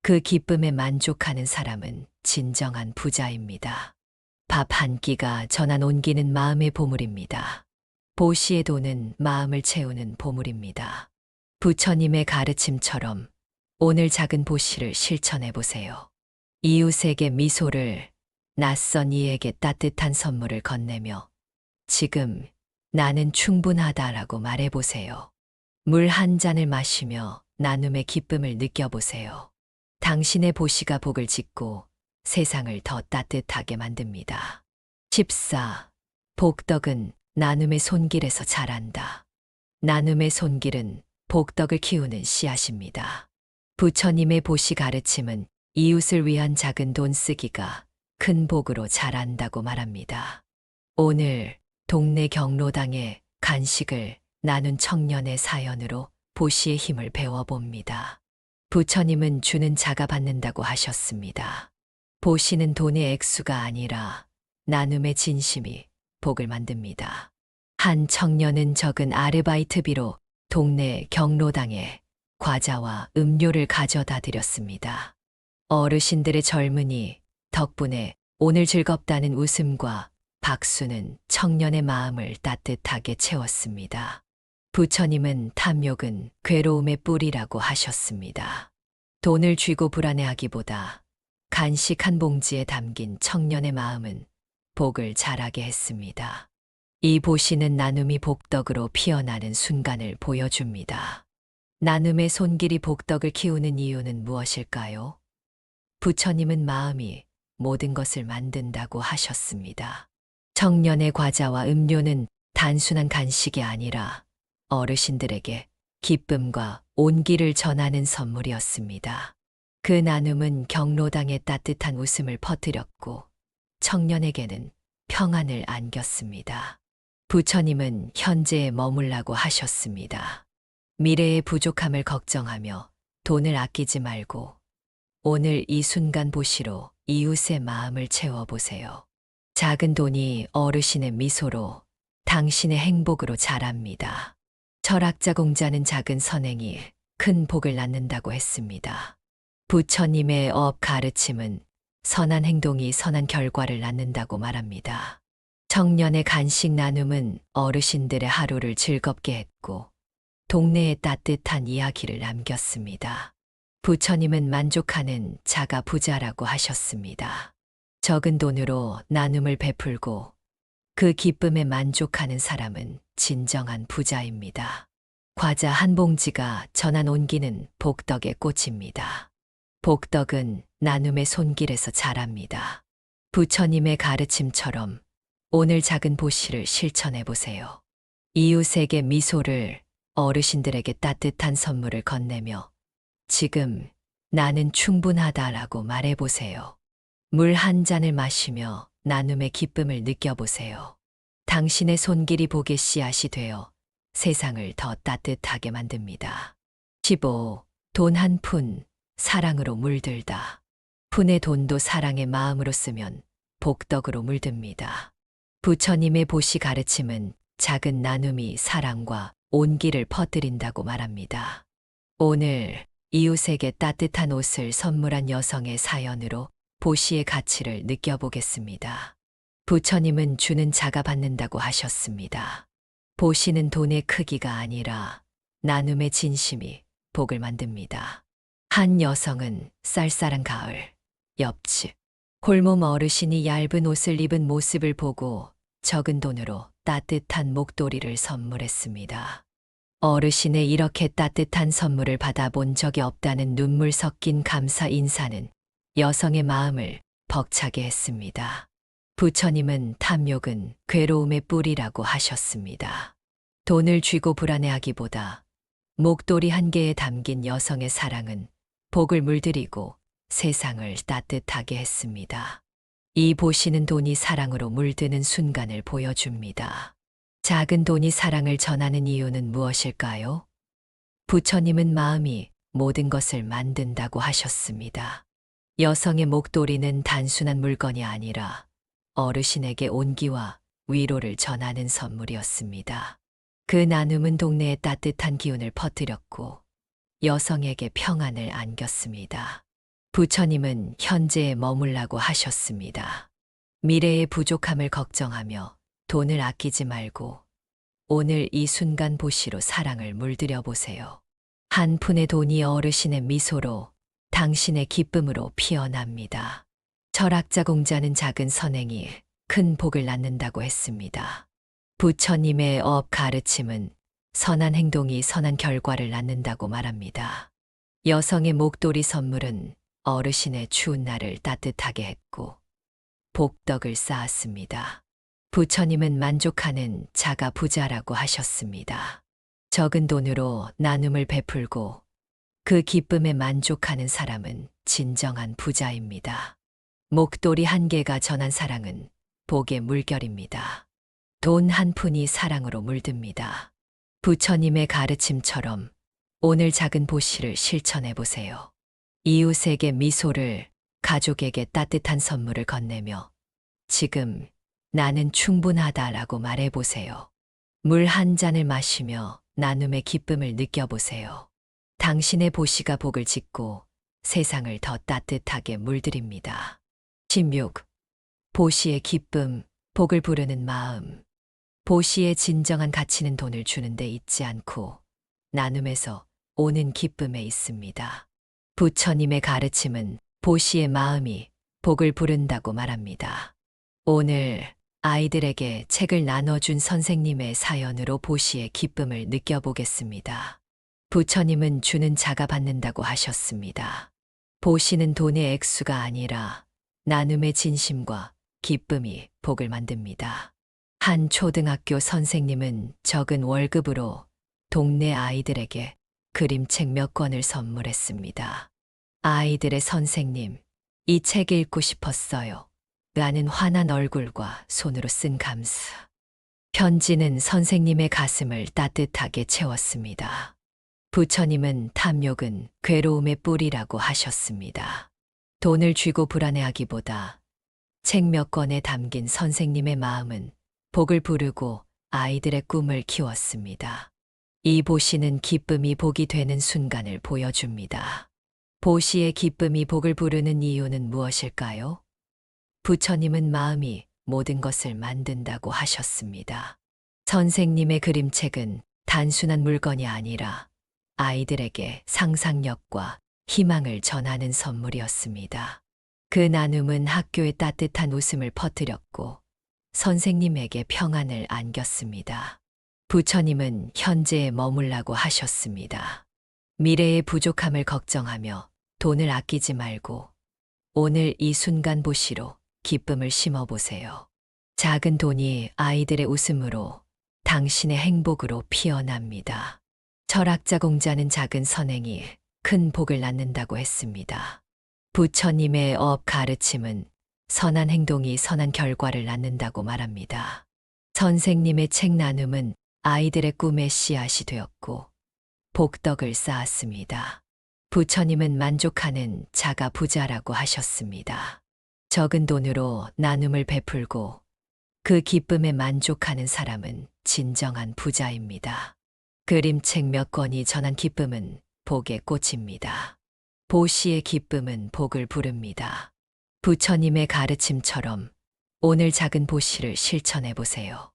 그 기쁨에 만족하는 사람은 진정한 부자입니다. 밥 한 끼가 전한 온기는 마음의 보물입니다. 보시의 돈은 마음을 채우는 보물입니다. 부처님의 가르침처럼 오늘 작은 보시를 실천해 보세요. 이웃에게 미소를, 낯선 이에게 따뜻한 선물을 건네며 지금 나는 충분하다라고 말해 보세요. 물 한 잔을 마시며 나눔의 기쁨을 느껴보세요. 당신의 보시가 복을 짓고 세상을 더 따뜻하게 만듭니다. 14. 복덕은 나눔의 손길에서 자란다. 나눔의 손길은 복덕을 키우는 씨앗입니다. 부처님의 보시 가르침은 이웃을 위한 작은 돈 쓰기가 큰 복으로 자란다고 말합니다. 오늘 동네 경로당에 간식을 나눈 청년의 사연으로 보시의 힘을 배워봅니다. 부처님은 주는 자가 받는다고 하셨습니다. 보시는 돈의 액수가 아니라 나눔의 진심이 복을 만듭니다. 한 청년은 적은 아르바이트비로 동네 경로당에 과자와 음료를 가져다 드렸습니다. 어르신들의 젊은이 덕분에 오늘 즐겁다는 웃음과 박수는 청년의 마음을 따뜻하게 채웠습니다. 부처님은 탐욕은 괴로움의 뿌리라고 하셨습니다. 돈을 쥐고 불안해하기보다 간식 한 봉지에 담긴 청년의 마음은 복을 자라게 했습니다. 이 보시는 나눔이 복덕으로 피어나는 순간을 보여줍니다. 나눔의 손길이 복덕을 키우는 이유는 무엇일까요? 부처님은 마음이 모든 것을 만든다고 하셨습니다. 청년의 과자와 음료는 단순한 간식이 아니라 어르신들에게 기쁨과 온기를 전하는 선물이었습니다. 그 나눔은 경로당에 따뜻한 웃음을 퍼뜨렸고 청년에게는 평안을 안겼습니다. 부처님은 현재에 머물라고 하셨습니다. 미래의 부족함을 걱정하며 돈을 아끼지 말고 오늘 이 순간 보시로 이웃의 마음을 채워보세요. 작은 돈이 어르신의 미소로 당신의 행복으로 자랍니다. 철학자 공자는 작은 선행이 큰 복을 낳는다고 했습니다. 부처님의 업 가르침은 선한 행동이 선한 결과를 낳는다고 말합니다. 청년의 간식 나눔은 어르신들의 하루를 즐겁게 했고 동네에 따뜻한 이야기를 남겼습니다. 부처님은 만족하는 자가 부자라고 하셨습니다. 적은 돈으로 나눔을 베풀고 그 기쁨에 만족하는 사람은 진정한 부자입니다. 과자 한 봉지가 전한 온기는 복덕의 꽃입니다. 복덕은 나눔의 손길에서 자랍니다. 부처님의 가르침처럼 오늘 작은 보시를 실천해 보세요. 이웃에게 미소를, 어르신들에게 따뜻한 선물을 건네며 지금 나는 충분하다라고 말해 보세요. 물 한 잔을 마시며 나눔의 기쁨을 느껴보세요. 당신의 손길이 복의 씨앗이 되어 세상을 더 따뜻하게 만듭니다. 15. 돈 한 푼, 사랑으로 물들다. 푼의 돈도 사랑의 마음으로 쓰면 복덕으로 물듭니다. 부처님의 보시 가르침은 작은 나눔이 사랑과 온기를 퍼뜨린다고 말합니다. 오늘 이웃에게 따뜻한 옷을 선물한 여성의 사연으로 보시의 가치를 느껴보겠습니다. 부처님은 주는 자가 받는다고 하셨습니다. 보시는 돈의 크기가 아니라 나눔의 진심이 복을 만듭니다. 한 여성은 쌀쌀한 가을, 옆집 골몸 어르신이 얇은 옷을 입은 모습을 보고 적은 돈으로 따뜻한 목도리를 선물했습니다. 어르신의 이렇게 따뜻한 선물을 받아본 적이 없다는 눈물 섞인 감사 인사는 여성의 마음을 벅차게 했습니다. 부처님은 탐욕은 괴로움의 뿌리라고 하셨습니다. 돈을 쥐고 불안해하기보다 목도리 한 개에 담긴 여성의 사랑은 복을 물들이고 세상을 따뜻하게 했습니다. 이 보시는 돈이 사랑으로 물드는 순간을 보여줍니다. 작은 돈이 사랑을 전하는 이유는 무엇일까요? 부처님은 마음이 모든 것을 만든다고 하셨습니다. 여성의 목도리는 단순한 물건이 아니라 어르신에게 온기와 위로를 전하는 선물이었습니다. 그 나눔은 동네에 따뜻한 기운을 퍼뜨렸고 여성에게 평안을 안겼습니다. 부처님은 현재에 머물라고 하셨습니다. 미래의 부족함을 걱정하며 돈을 아끼지 말고 오늘 이 순간 보시로 사랑을 물들여 보세요. 한 푼의 돈이 어르신의 미소로 당신의 기쁨으로 피어납니다. 철학자 공자는 작은 선행이 큰 복을 낳는다고 했습니다. 부처님의 업 가르침은 선한 행동이 선한 결과를 낳는다고 말합니다. 여성의 목도리 선물은 어르신의 추운 날을 따뜻하게 했고 복덕을 쌓았습니다. 부처님은 만족하는 자가 부자라고 하셨습니다. 적은 돈으로 나눔을 베풀고 그 기쁨에 만족하는 사람은 진정한 부자입니다. 목도리 한 개가 전한 사랑은 복의 물결입니다. 돈 한 푼이 사랑으로 물듭니다. 부처님의 가르침처럼 오늘 작은 보시를 실천해 보세요. 이웃에게 미소를, 가족에게 따뜻한 선물을 건네며 지금 나는 충분하다라고 말해 보세요. 물 한 잔을 마시며 나눔의 기쁨을 느껴보세요. 당신의 보시가 복을 짓고 세상을 더 따뜻하게 물들입니다. 16. 보시의 기쁨, 복을 부르는 마음. 보시의 진정한 가치는 돈을 주는 데 있지 않고 나눔에서 오는 기쁨에 있습니다. 부처님의 가르침은 보시의 마음이 복을 부른다고 말합니다. 오늘 아이들에게 책을 나눠준 선생님의 사연으로 보시의 기쁨을 느껴보겠습니다. 부처님은 주는 자가 받는다고 하셨습니다. 보시는 돈의 액수가 아니라 나눔의 진심과 기쁨이 복을 만듭니다. 한 초등학교 선생님은 적은 월급으로 동네 아이들에게 그림책 몇 권을 선물했습니다. 아이들의 선생님, 이 책 읽고 싶었어요. 라는 환한 얼굴과 손으로 쓴 감사. 편지는 선생님의 가슴을 따뜻하게 채웠습니다. 부처님은 탐욕은 괴로움의 뿌리라고 하셨습니다. 돈을 쥐고 불안해하기보다 책 몇 권에 담긴 선생님의 마음은 복을 부르고 아이들의 꿈을 키웠습니다. 이 보시는 기쁨이 복이 되는 순간을 보여줍니다. 보시의 기쁨이 복을 부르는 이유는 무엇일까요? 부처님은 마음이 모든 것을 만든다고 하셨습니다. 선생님의 그림책은 단순한 물건이 아니라 아이들에게 상상력과 희망을 전하는 선물이었습니다. 그 나눔은 학교에 따뜻한 웃음을 퍼뜨렸고 선생님에게 평안을 안겼습니다. 부처님은 현재에 머물라고 하셨습니다. 미래의 부족함을 걱정하며 돈을 아끼지 말고 오늘 이 순간 보시로 기쁨을 심어보세요. 작은 돈이 아이들의 웃음으로 당신의 행복으로 피어납니다. 철학자 공자는 작은 선행이 큰 복을 낳는다고 했습니다. 부처님의 업 가르침은 선한 행동이 선한 결과를 낳는다고 말합니다. 선생님의 책 나눔은 아이들의 꿈의 씨앗이 되었고 복덕을 쌓았습니다. 부처님은 만족하는 자가 부자라고 하셨습니다. 적은 돈으로 나눔을 베풀고 그 기쁨에 만족하는 사람은 진정한 부자입니다. 그림책 몇 권이 전한 기쁨은 복의 꽃입니다. 보시의 기쁨은 복을 부릅니다. 부처님의 가르침처럼 오늘 작은 보시를 실천해 보세요.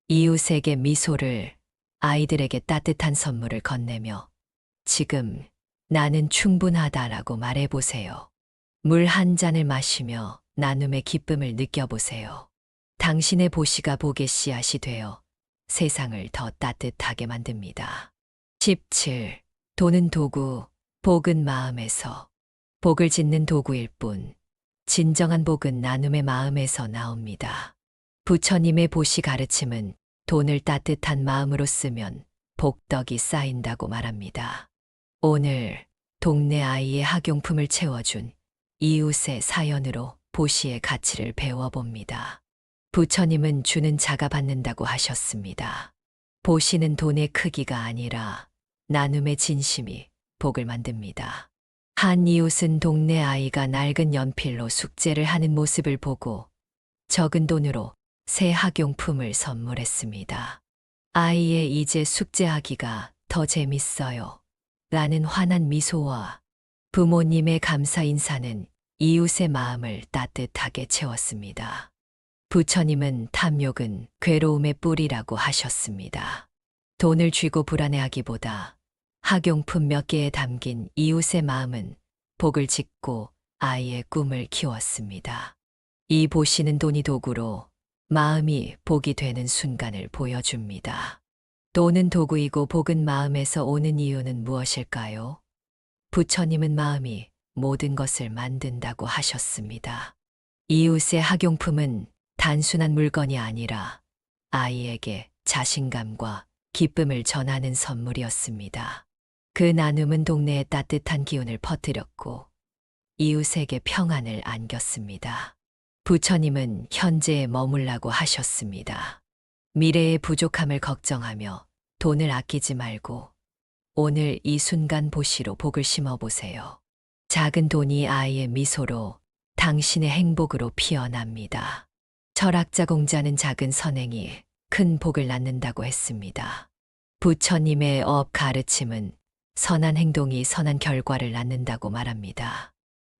이웃에게 미소를, 아이들에게 따뜻한 선물을 건네며 지금 나는 충분하다라고 말해 보세요. 물 한 잔을 마시며 나눔의 기쁨을 느껴보세요. 당신의 보시가 복의 씨앗이 되어 세상을 더 따뜻하게 만듭니다. 17. 돈은 도구, 복은 마음에서. 복을 짓는 도구일 뿐, 진정한 복은 나눔의 마음에서 나옵니다. 부처님의 보시 가르침은 돈을 따뜻한 마음으로 쓰면 복덕이 쌓인다고 말합니다. 오늘 동네 아이의 학용품을 채워준 이웃의 사연으로 보시의 가치를 배워봅니다. 부처님은 주는 자가 받는다고 하셨습니다. 보시는 돈의 크기가 아니라 나눔의 진심이 복을 만듭니다. 한 이웃은 동네 아이가 낡은 연필로 숙제를 하는 모습을 보고 적은 돈으로 새 학용품을 선물했습니다. 아이의 이제 숙제하기가 더 재밌어요. 라는 환한 미소와 부모님의 감사 인사는 이웃의 마음을 따뜻하게 채웠습니다. 부처님은 탐욕은 괴로움의 뿌리라고 하셨습니다. 돈을 쥐고 불안해하기보다 학용품 몇 개에 담긴 이웃의 마음은 복을 짓고 아이의 꿈을 키웠습니다. 이 보시는 돈이 도구로 마음이 복이 되는 순간을 보여줍니다. 돈은 도구이고 복은 마음에서 오는 이유는 무엇일까요? 부처님은 마음이 모든 것을 만든다고 하셨습니다. 이웃의 학용품은 단순한 물건이 아니라 아이에게 자신감과 기쁨을 전하는 선물이었습니다. 그 나눔은 동네에 따뜻한 기운을 퍼뜨렸고 이웃에게 평안을 안겼습니다. 부처님은 현재에 머물라고 하셨습니다. 미래의 부족함을 걱정하며 돈을 아끼지 말고 오늘 이 순간 보시로 복을 심어보세요. 작은 돈이 아이의 미소로 당신의 행복으로 피어납니다. 철학자 공자는 작은 선행이 큰 복을 낳는다고 했습니다. 부처님의 업 가르침은 선한 행동이 선한 결과를 낳는다고 말합니다.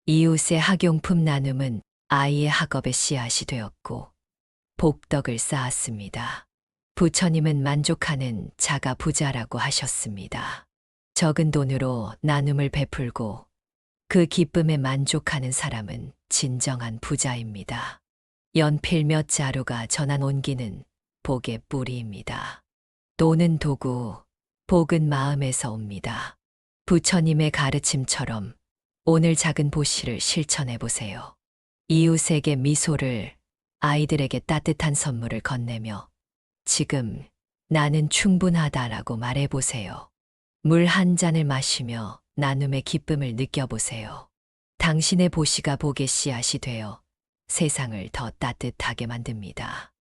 이웃의 학용품 나눔은 아이의 학업의 씨앗이 되었고 복덕을 쌓았습니다. 부처님은 만족하는 자가 부자라고 하셨습니다. 적은 돈으로 나눔을 베풀고 그 기쁨에 만족하는 사람은 진정한 부자입니다. 연필 몇 자루가 전한 온기는 복의 뿌리입니다. 돈은 도구, 복은 마음에서 옵니다. 부처님의 가르침처럼 오늘 작은 보시를 실천해 보세요. 이웃에게 미소를, 아이들에게 따뜻한 선물을 건네며 지금 나는 충분하다라고 말해 보세요. 물 한 잔을 마시며 나눔의 기쁨을 느껴보세요. 당신의 보시가 복의 씨앗이 되어 세상을 더 따뜻하게 만듭니다.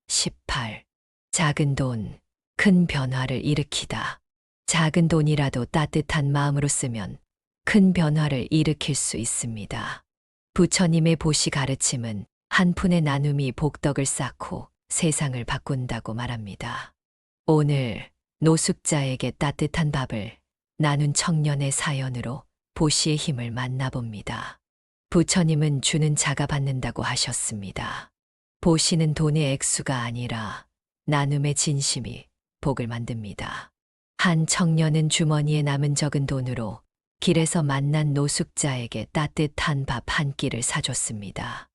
18. 작은 돈, 큰 변화를 일으키다. 작은 돈이라도 따뜻한 마음으로 쓰면 큰 변화를 일으킬 수 있습니다. 부처님의 보시 가르침은 한 푼의 나눔이 복덕을 쌓고 세상을 바꾼다고 말합니다. 오늘 노숙자에게 따뜻한 밥을 나눈 청년의 사연으로 보시의 힘을 만나봅니다. 부처님은 주는 자가 받는다고 하셨습니다. 보시는 돈의 액수가 아니라 나눔의 진심이 복을 만듭니다. 한 청년은 주머니에 남은 적은 돈으로 길에서 만난 노숙자에게 따뜻한 밥 한 끼를 사줬습니다.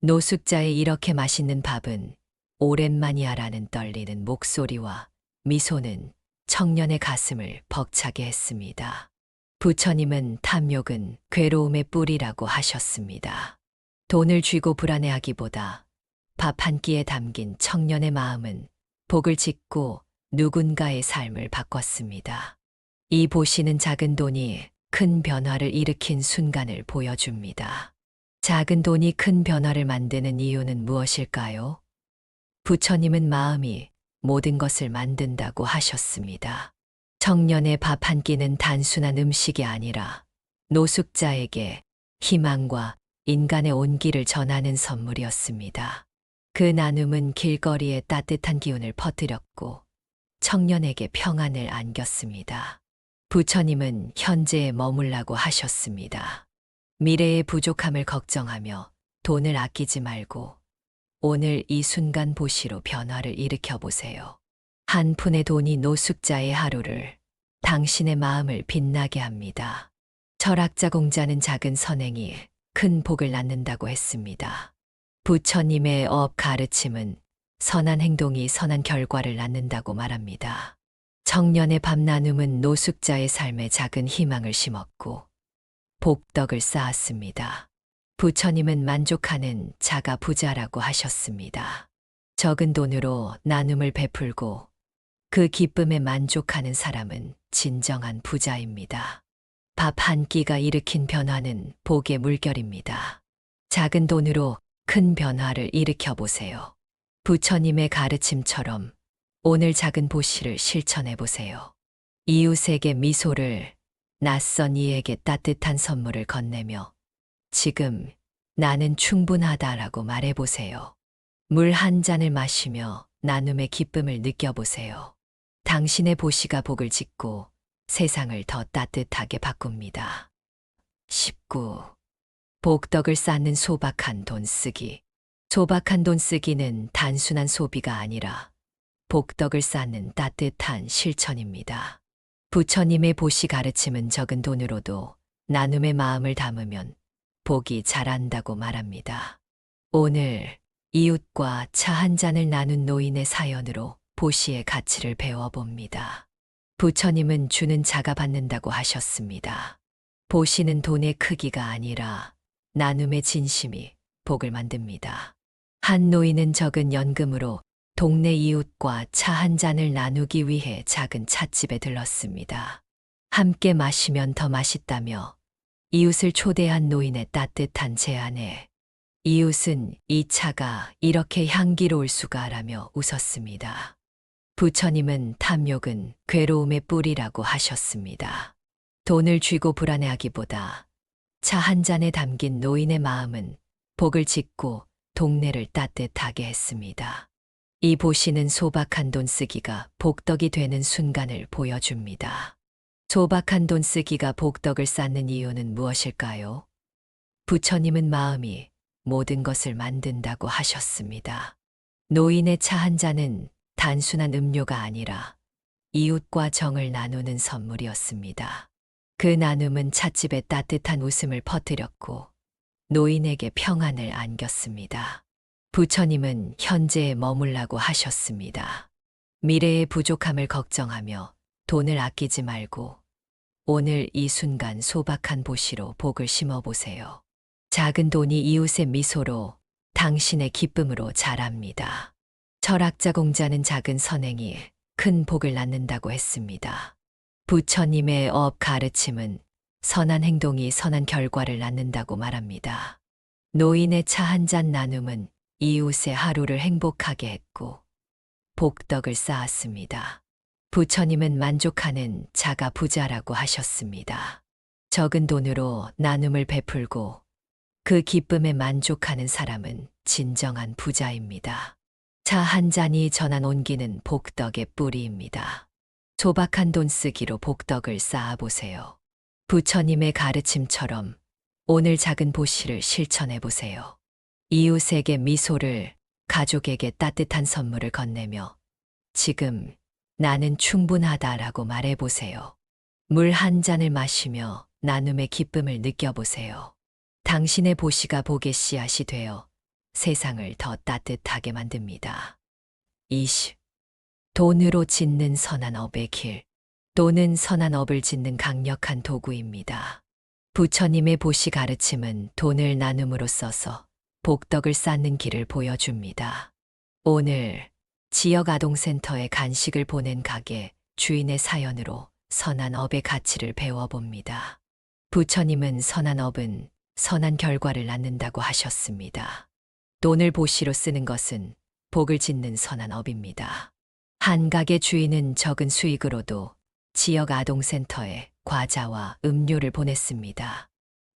노숙자의 이렇게 맛있는 밥은 오랜만이야라는 떨리는 목소리와 미소는 청년의 가슴을 벅차게 했습니다. 부처님은 탐욕은 괴로움의 뿌리라고 하셨습니다. 돈을 쥐고 불안해하기보다 밥 한 끼에 담긴 청년의 마음은 복을 짓고 누군가의 삶을 바꿨습니다. 이 보시는 작은 돈이 큰 변화를 일으킨 순간을 보여줍니다. 작은 돈이 큰 변화를 만드는 이유는 무엇일까요? 부처님은 마음이 모든 것을 만든다고 하셨습니다. 청년의 밥 한 끼는 단순한 음식이 아니라 노숙자에게 희망과 인간의 온기를 전하는 선물이었습니다. 그 나눔은 길거리에 따뜻한 기운을 퍼뜨렸고 청년에게 평안을 안겼습니다. 부처님은 현재에 머물라고 하셨습니다. 미래의 부족함을 걱정하며 돈을 아끼지 말고 오늘 이 순간 보시로 변화를 일으켜 보세요. 한 푼의 돈이 노숙자의 하루를, 당신의 마음을 빛나게 합니다. 철학자 공자는 작은 선행이 큰 복을 낳는다고 했습니다. 부처님의 업 가르침은 선한 행동이 선한 결과를 낳는다고 말합니다. 청년의 밥 나눔은 노숙자의 삶에 작은 희망을 심었고 복덕을 쌓았습니다. 부처님은 만족하는 자가 부자라고 하셨습니다. 적은 돈으로 나눔을 베풀고 그 기쁨에 만족하는 사람은 진정한 부자입니다. 밥 한 끼가 일으킨 변화는 복의 물결입니다. 작은 돈으로 큰 변화를 일으켜 보세요. 부처님의 가르침처럼 오늘 작은 보시를 실천해 보세요. 이웃에게 미소를, 낯선 이에게 따뜻한 선물을 건네며 지금 나는 충분하다라고 말해 보세요. 물 한 잔을 마시며 나눔의 기쁨을 느껴보세요. 당신의 보시가 복을 짓고 세상을 더 따뜻하게 바꿉니다. 19. 복덕을 쌓는 소박한 돈 쓰기. 소박한 돈 쓰기는 단순한 소비가 아니라 복덕을 쌓는 따뜻한 실천입니다. 부처님의 보시 가르침은 적은 돈으로도 나눔의 마음을 담으면 복이 자란다고 말합니다. 오늘 이웃과 차 한 잔을 나눈 노인의 사연으로 보시의 가치를 배워봅니다. 부처님은 주는 자가 받는다고 하셨습니다. 보시는 돈의 크기가 아니라 나눔의 진심이 복을 만듭니다. 한 노인은 적은 연금으로 동네 이웃과 차 한 잔을 나누기 위해 작은 찻집에 들렀습니다. 함께 마시면 더 맛있다며 이웃을 초대한 노인의 따뜻한 제안에 이웃은 이 차가 이렇게 향기로울 수가라며 웃었습니다. 부처님은 탐욕은 괴로움의 뿌리라고 하셨습니다. 돈을 쥐고 불안해하기보다 차 한 잔에 담긴 노인의 마음은 복을 짓고 동네를 따뜻하게 했습니다. 이 보시는 소박한 돈 쓰기가 복덕이 되는 순간을 보여줍니다. 소박한 돈 쓰기가 복덕을 쌓는 이유는 무엇일까요? 부처님은 마음이 모든 것을 만든다고 하셨습니다. 노인의 차 한 잔은 단순한 음료가 아니라 이웃과 정을 나누는 선물이었습니다. 그 나눔은 찻집에 따뜻한 웃음을 퍼뜨렸고 노인에게 평안을 안겼습니다. 부처님은 현재에 머물라고 하셨습니다. 미래의 부족함을 걱정하며 돈을 아끼지 말고 오늘 이 순간 소박한 보시로 복을 심어보세요. 작은 돈이 이웃의 미소로 당신의 기쁨으로 자랍니다. 철학자 공자는 작은 선행이 큰 복을 낳는다고 했습니다. 부처님의 업 가르침은 선한 행동이 선한 결과를 낳는다고 말합니다. 노인의 차 한 잔 나눔은 이웃의 하루를 행복하게 했고 복덕을 쌓았습니다. 부처님은 만족하는 자가 부자라고 하셨습니다. 적은 돈으로 나눔을 베풀고 그 기쁨에 만족하는 사람은 진정한 부자입니다. 차 한 잔이 전한 온기는 복덕의 뿌리입니다. 소박한 돈 쓰기로 복덕을 쌓아보세요. 부처님의 가르침처럼 오늘 작은 보시를 실천해 보세요. 이웃에게 미소를, 가족에게 따뜻한 선물을 건네며 지금 나는 충분하다라고 말해보세요. 물 한 잔을 마시며 나눔의 기쁨을 느껴보세요. 당신의 보시가 복의 씨앗이 되어 세상을 더 따뜻하게 만듭니다. 20. 돈으로 짓는 선한 업의 길. 돈은 선한 업을 짓는 강력한 도구입니다. 부처님의 보시 가르침은 돈을 나눔으로 써서 복덕을 쌓는 길을 보여줍니다. 오늘 지역 아동센터에 간식을 보낸 가게 주인의 사연으로 선한 업의 가치를 배워봅니다. 부처님은 선한 업은 선한 결과를 낳는다고 하셨습니다. 돈을 보시로 쓰는 것은 복을 짓는 선한 업입니다. 한 가게 주인은 적은 수익으로도 지역 아동센터에 과자와 음료를 보냈습니다.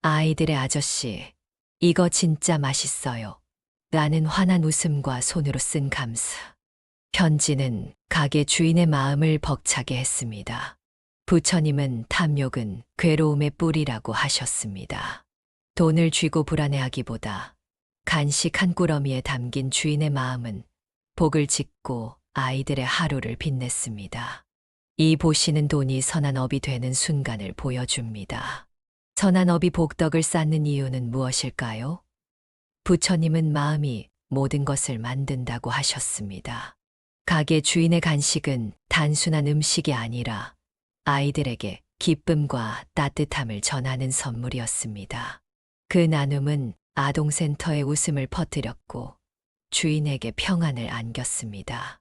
아이들의 아저씨, 이거 진짜 맛있어요. 라는 환한 웃음과 손으로 쓴 감사. 편지는 가게 주인의 마음을 벅차게 했습니다. 부처님은 탐욕은 괴로움의 뿌리라고 하셨습니다. 돈을 쥐고 불안해하기보다 간식 한 꾸러미에 담긴 주인의 마음은 복을 짓고 아이들의 하루를 빛냈습니다. 이 보시는 돈이 선한 업이 되는 순간을 보여줍니다. 선한 업이 복덕을 쌓는 이유는 무엇일까요? 부처님은 마음이 모든 것을 만든다고 하셨습니다. 가게 주인의 간식은 단순한 음식이 아니라 아이들에게 기쁨과 따뜻함을 전하는 선물이었습니다. 그 나눔은 아동센터에 웃음을 퍼뜨렸고 주인에게 평안을 안겼습니다.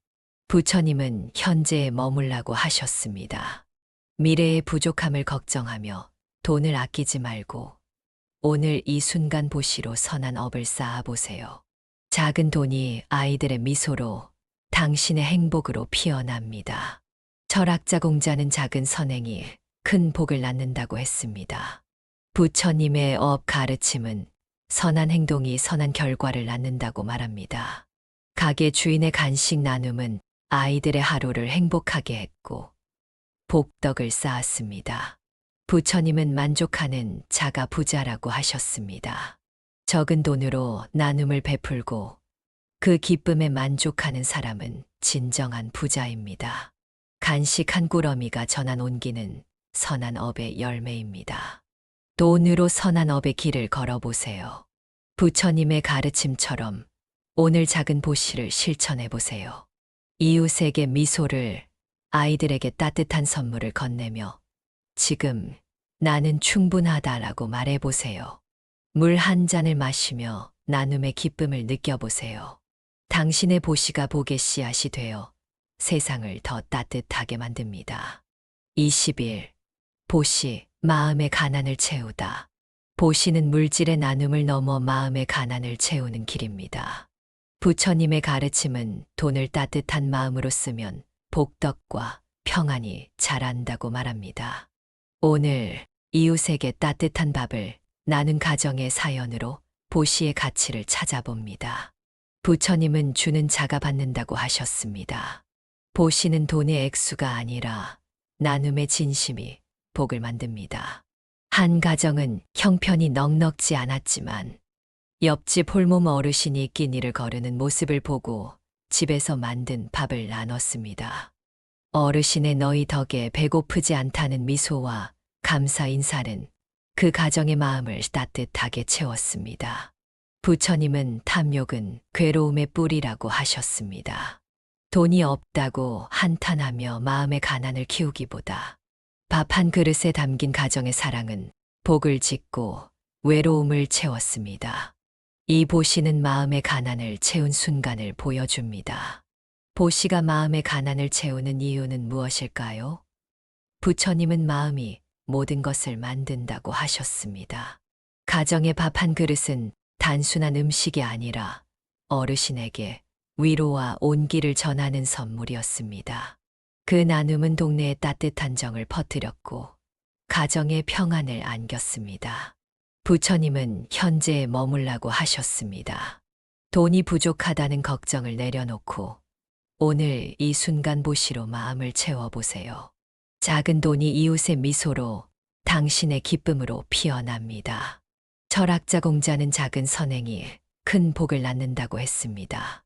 부처님은 현재에 머물라고 하셨습니다. 미래의 부족함을 걱정하며 돈을 아끼지 말고 오늘 이 순간 보시로 선한 업을 쌓아보세요. 작은 돈이 아이들의 미소로 당신의 행복으로 피어납니다. 철학자 공자는 작은 선행이 큰 복을 낳는다고 했습니다. 부처님의 업 가르침은 선한 행동이 선한 결과를 낳는다고 말합니다. 가게 주인의 간식 나눔은 아이들의 하루를 행복하게 했고 복덕을 쌓았습니다. 부처님은 만족하는 자가 부자라고 하셨습니다. 적은 돈으로 나눔을 베풀고 그 기쁨에 만족하는 사람은 진정한 부자입니다. 간식 한 꾸러미가 전한 온기는 선한 업의 열매입니다. 돈으로 선한 업의 길을 걸어보세요. 부처님의 가르침처럼 오늘 작은 보시를 실천해 보세요. 이웃에게 미소를, 아이들에게 따뜻한 선물을 건네며 지금 나는 충분하다라고 말해보세요. 물 한 잔을 마시며 나눔의 기쁨을 느껴보세요. 당신의 보시가 복의 씨앗이 되어 세상을 더 따뜻하게 만듭니다. 20일 보시, 마음의 가난을 채우다. 보시는 물질의 나눔을 넘어 마음의 가난을 채우는 길입니다. 부처님의 가르침은 돈을 따뜻한 마음으로 쓰면 복덕과 평안이 자란다고 말합니다. 오늘 이웃에게 따뜻한 밥을 나눈 가정의 사연으로 보시의 가치를 찾아봅니다. 부처님은 주는 자가 받는다고 하셨습니다. 보시는 돈의 액수가 아니라 나눔의 진심이 복을 만듭니다. 한 가정은 형편이 넉넉지 않았지만 옆집 홀몸 어르신이 끼니를 거르는 모습을 보고 집에서 만든 밥을 나눴습니다. 어르신의 너희 덕에 배고프지 않다는 미소와 감사 인사는 그 가정의 마음을 따뜻하게 채웠습니다. 부처님은 탐욕은 괴로움의 뿌리라고 하셨습니다. 돈이 없다고 한탄하며 마음의 가난을 키우기보다 밥 한 그릇에 담긴 가정의 사랑은 복을 짓고 외로움을 채웠습니다. 이 보시는 마음의 가난을 채운 순간을 보여줍니다. 보시가 마음의 가난을 채우는 이유는 무엇일까요? 부처님은 마음이 모든 것을 만든다고 하셨습니다. 가정의 밥 한 그릇은 단순한 음식이 아니라 어르신에게 위로와 온기를 전하는 선물이었습니다. 그 나눔은 동네에 따뜻한 정을 퍼뜨렸고 가정의 평안을 안겼습니다. 부처님은 현재에 머물라고 하셨습니다. 돈이 부족하다는 걱정을 내려놓고 오늘 이 순간 보시로 마음을 채워보세요. 작은 돈이 이웃의 미소로 당신의 기쁨으로 피어납니다. 철학자 공자는 작은 선행이 큰 복을 낳는다고 했습니다.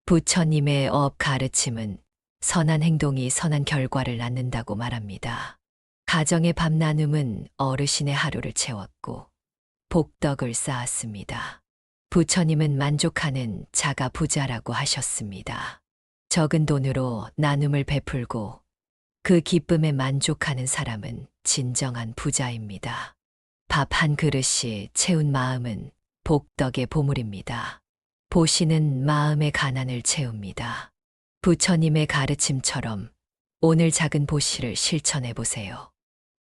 부처님의 업 가르침은 선한 행동이 선한 결과를 낳는다고 말합니다. 가정의 밥 나눔은 어르신의 하루를 채웠고 복덕을 쌓았습니다. 부처님은 만족하는 자가 부자라고 하셨습니다. 적은 돈으로 나눔을 베풀고 그 기쁨에 만족하는 사람은 진정한 부자입니다. 밥 한 그릇이 채운 마음은 복덕의 보물입니다. 보시는 마음의 가난을 채웁니다. 부처님의 가르침처럼 오늘 작은 보시를 실천해 보세요.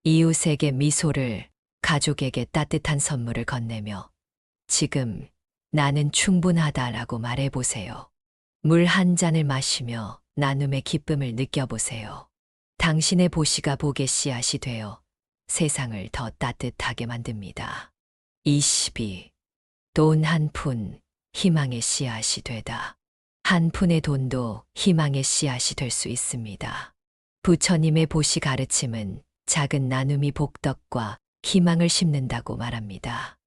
이웃에게 미소를, 가족에게 따뜻한 선물을 건네며 지금 나는 충분하다라고 말해 보세요. 물 한 잔을 마시며 나눔의 기쁨을 느껴보세요. 당신의 보시가 복의 씨앗이 되어 세상을 더 따뜻하게 만듭니다. 22. 돈 한 푼, 희망의 씨앗이 되다. 한 푼의 돈도 희망의 씨앗이 될 수 있습니다. 부처님의 보시 가르침은 작은 나눔이 복덕과 희망을 심는다고 말합니다.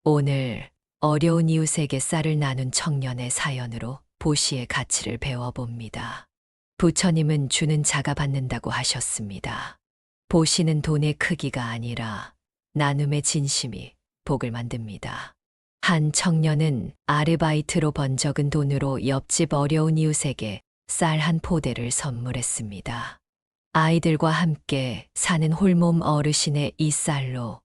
오늘 어려운 이웃에게 쌀을 나눈 청년의 사연으로 보시의 가치를 배워봅니다. 부처님은 주는 자가 받는다고 하셨습니다. 보시는 돈의 크기가 아니라 나눔의 진심이 복을 만듭니다. 한 청년은 아르바이트로 번 적은 돈으로 옆집 어려운 이웃에게 쌀 한 포대를 선물했습니다. 아이들과 함께 사는 홀몸 어르신의 이 쌀로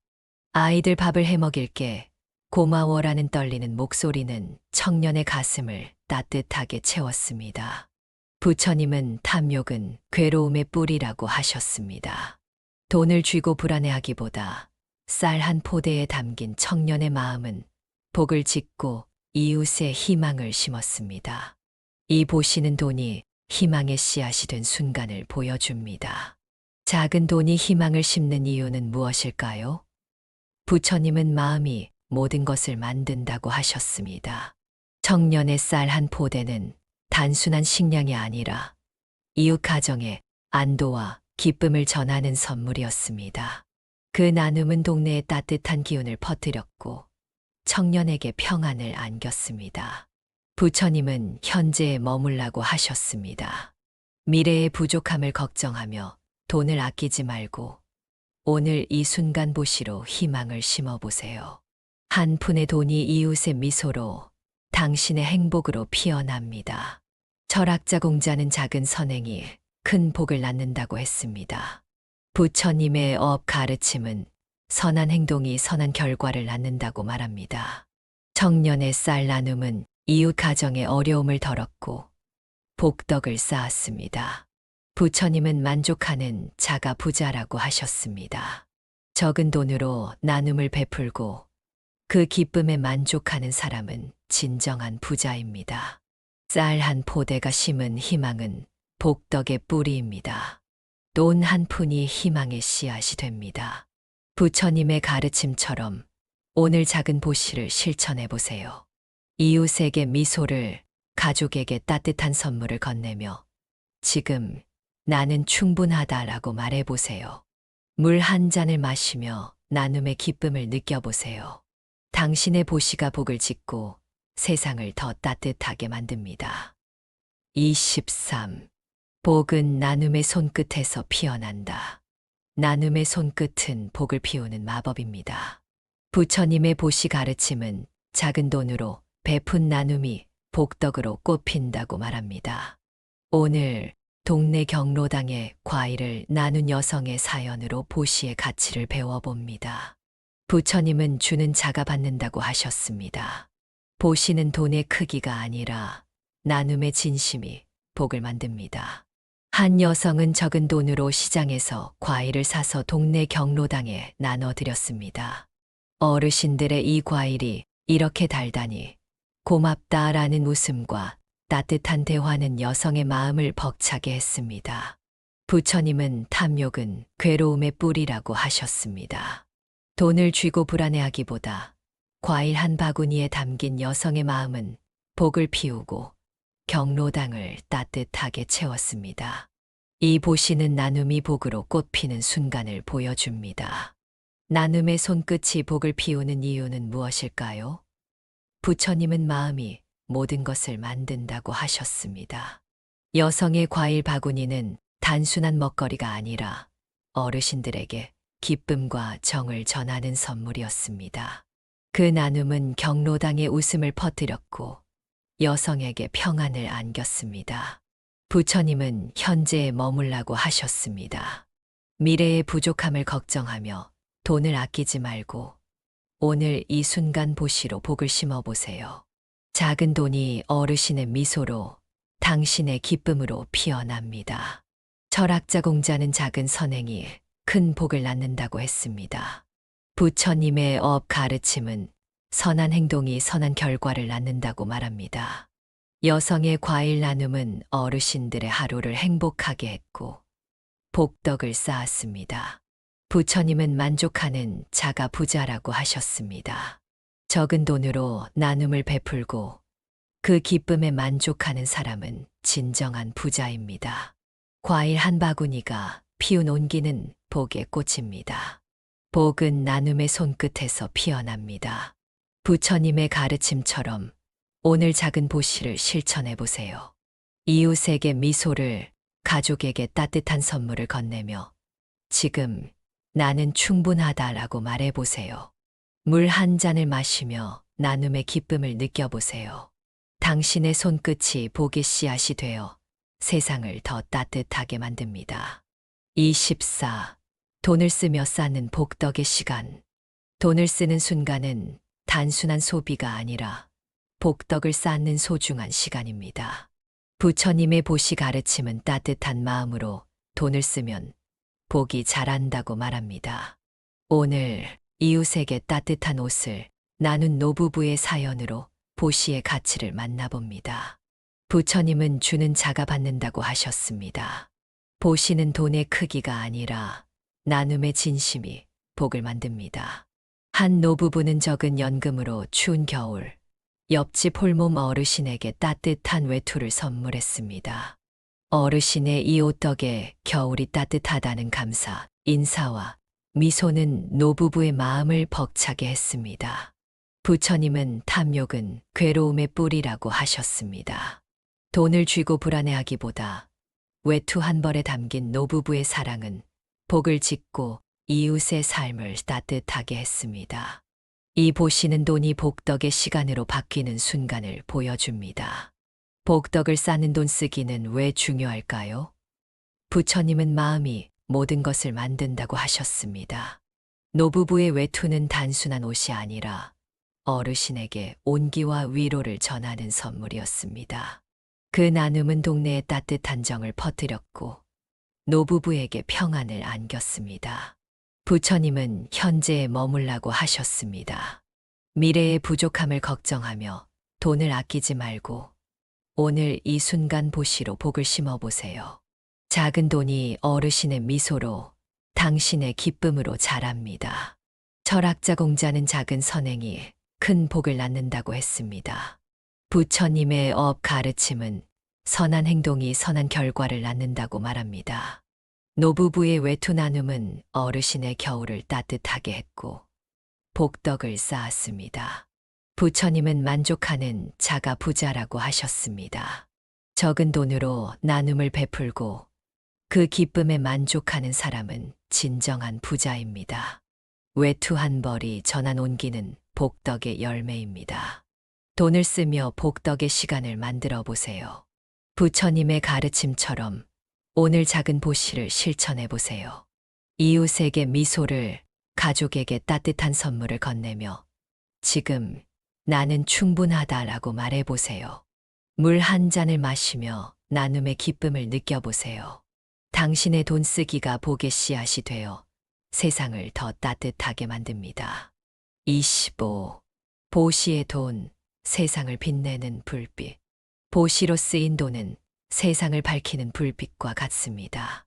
아이들 밥을 해 먹일게 고마워라는 떨리는 목소리는 청년의 가슴을 따뜻하게 채웠습니다. 부처님은 탐욕은 괴로움의 뿌리라고 하셨습니다. 돈을 쥐고 불안해하기보다 쌀 한 포대에 담긴 청년의 마음은 복을 짓고 이웃의 희망을 심었습니다. 이 보시는 돈이 희망의 씨앗이 된 순간을 보여줍니다. 작은 돈이 희망을 심는 이유는 무엇일까요? 부처님은 마음이 모든 것을 만든다고 하셨습니다. 청년의 쌀 한 포대는 단순한 식량이 아니라 이웃 가정에 안도와 기쁨을 전하는 선물이었습니다. 그 나눔은 동네에 따뜻한 기운을 퍼뜨렸고 청년에게 평안을 안겼습니다. 부처님은 현재에 머물라고 하셨습니다. 미래의 부족함을 걱정하며 돈을 아끼지 말고 오늘 이 순간 보시로 희망을 심어보세요. 한 푼의 돈이 이웃의 미소로 당신의 행복으로 피어납니다. 철학자 공자는 작은 선행이 큰 복을 낳는다고 했습니다. 부처님의 업 가르침은 선한 행동이 선한 결과를 낳는다고 말합니다. 청년의 쌀 나눔은 이웃 가정의 어려움을 덜었고 복덕을 쌓았습니다. 부처님은 만족하는 자가 부자라고 하셨습니다. 적은 돈으로 나눔을 베풀고 그 기쁨에 만족하는 사람은 진정한 부자입니다. 쌀 한 포대가 심은 희망은 복덕의 뿌리입니다. 돈 한 푼이 희망의 씨앗이 됩니다. 부처님의 가르침처럼 오늘 작은 보시를 실천해 보세요. 이웃에게 미소를, 가족에게 따뜻한 선물을 건네며 지금 나는 충분하다라고 말해 보세요. 물 한 잔을 마시며 나눔의 기쁨을 느껴보세요. 당신의 보시가 복을 짓고 세상을 더 따뜻하게 만듭니다. 23. 복은 나눔의 손끝에서 피어난다. 나눔의 손끝은 복을 피우는 마법입니다. 부처님의 보시 가르침은 작은 돈으로 베푼 나눔이 복덕으로 꽃핀다고 말합니다. 오늘 동네 경로당에 과일을 나눈 여성의 사연으로 보시의 가치를 배워봅니다. 부처님은 주는 자가 받는다고 하셨습니다. 보시는 돈의 크기가 아니라 나눔의 진심이 복을 만듭니다. 한 여성은 적은 돈으로 시장에서 과일을 사서 동네 경로당에 나눠드렸습니다. 어르신들의 이 과일이 이렇게 달다니 고맙다라는 웃음과 따뜻한 대화는 여성의 마음을 벅차게 했습니다. 부처님은 탐욕은 괴로움의 뿌리라고 하셨습니다. 돈을 쥐고 불안해하기보다 과일 한 바구니에 담긴 여성의 마음은 복을 피우고 경로당을 따뜻하게 채웠습니다. 이 보시는 나눔이 복으로 꽃피는 순간을 보여줍니다. 나눔의 손끝이 복을 피우는 이유는 무엇일까요? 부처님은 마음이 모든 것을 만든다고 하셨습니다. 여성의 과일 바구니는 단순한 먹거리가 아니라 어르신들에게 기쁨과 정을 전하는 선물이었습니다. 그 나눔은 경로당에 웃음을 퍼뜨렸고 여성에게 평안을 안겼습니다. 부처님은 현재에 머물라고 하셨습니다. 미래의 부족함을 걱정하며 돈을 아끼지 말고 오늘 이 순간 보시로 복을 심어보세요. 작은 돈이 어르신의 미소로 당신의 기쁨으로 피어납니다. 철학자 공자는 작은 선행이 큰 복을 낳는다고 했습니다. 부처님의 업 가르침은 선한 행동이 선한 결과를 낳는다고 말합니다. 여성의 과일 나눔은 어르신들의 하루를 행복하게 했고 복덕을 쌓았습니다. 부처님은 만족하는 자가 부자라고 하셨습니다. 적은 돈으로 나눔을 베풀고 그 기쁨에 만족하는 사람은 진정한 부자입니다. 과일 한 바구니가 피운 온기는 복의 꽃입니다. 복은 나눔의 손끝에서 피어납니다. 부처님의 가르침처럼 오늘 작은 보시를 실천해 보세요. 이웃에게 미소를, 가족에게 따뜻한 선물을 건네며 지금 나는 충분하다라고 말해보세요. 물 한 잔을 마시며 나눔의 기쁨을 느껴보세요. 당신의 손끝이 복의 씨앗이 되어 세상을 더 따뜻하게 만듭니다. 24. 돈을 쓰며 쌓는 복덕의 시간. 돈을 쓰는 순간은 단순한 소비가 아니라 복덕을 쌓는 소중한 시간입니다. 부처님의 보시 가르침은 따뜻한 마음으로 돈을 쓰면 복이 자란다고 말합니다. 오늘 이웃에게 따뜻한 옷을 나눈 노부부의 사연으로 보시의 가치를 만나봅니다. 부처님은 주는 자가 받는다고 하셨습니다. 보시는 돈의 크기가 아니라 나눔의 진심이 복을 만듭니다. 한 노부부는 적은 연금으로 추운 겨울 옆집 홀몸 어르신에게 따뜻한 외투를 선물했습니다. 어르신의 이 옷 덕에 겨울이 따뜻하다는 감사, 인사와 미소는 노부부의 마음을 벅차게 했습니다. 부처님은 탐욕은 괴로움의 뿌리라고 하셨습니다. 돈을 쥐고 불안해하기보다 외투 한 벌에 담긴 노부부의 사랑은 복을 짓고 이웃의 삶을 따뜻하게 했습니다. 이 보시는 돈이 복덕의 시간으로 바뀌는 순간을 보여줍니다. 복덕을 쌓는 돈 쓰기는 왜 중요할까요? 부처님은 마음이 모든 것을 만든다고 하셨습니다. 노부부의 외투는 단순한 옷이 아니라 어르신에게 온기와 위로를 전하는 선물이었습니다. 그 나눔은 동네에 따뜻한 정을 퍼뜨렸고 노부부에게 평안을 안겼습니다. 부처님은 현재에 머물라고 하셨습니다. 미래의 부족함을 걱정하며 돈을 아끼지 말고 오늘 이 순간 보시로 복을 심어보세요. 작은 돈이 어르신의 미소로 당신의 기쁨으로 자랍니다. 철학자 공자는 작은 선행이 큰 복을 낳는다고 했습니다. 부처님의 업 가르침은 선한 행동이 선한 결과를 낳는다고 말합니다. 노부부의 외투 나눔은 어르신의 겨울을 따뜻하게 했고 복덕을 쌓았습니다. 부처님은 만족하는 자가 부자라고 하셨습니다. 적은 돈으로 나눔을 베풀고 그 기쁨에 만족하는 사람은 진정한 부자입니다. 외투 한 벌이 전한 온기는 복덕의 열매입니다. 돈을 쓰며 복덕의 시간을 만들어 보세요. 부처님의 가르침처럼 오늘 작은 보시를 실천해 보세요. 이웃에게 미소를, 가족에게 따뜻한 선물을 건네며 지금 나는 충분하다라고 말해 보세요. 물 한 잔을 마시며 나눔의 기쁨을 느껴보세요. 당신의 돈 쓰기가 복의 씨앗이 되어 세상을 더 따뜻하게 만듭니다. 25. 보시의 돈, 세상을 빛내는 불빛. 보시로 쓰인 돈은 세상을 밝히는 불빛과 같습니다.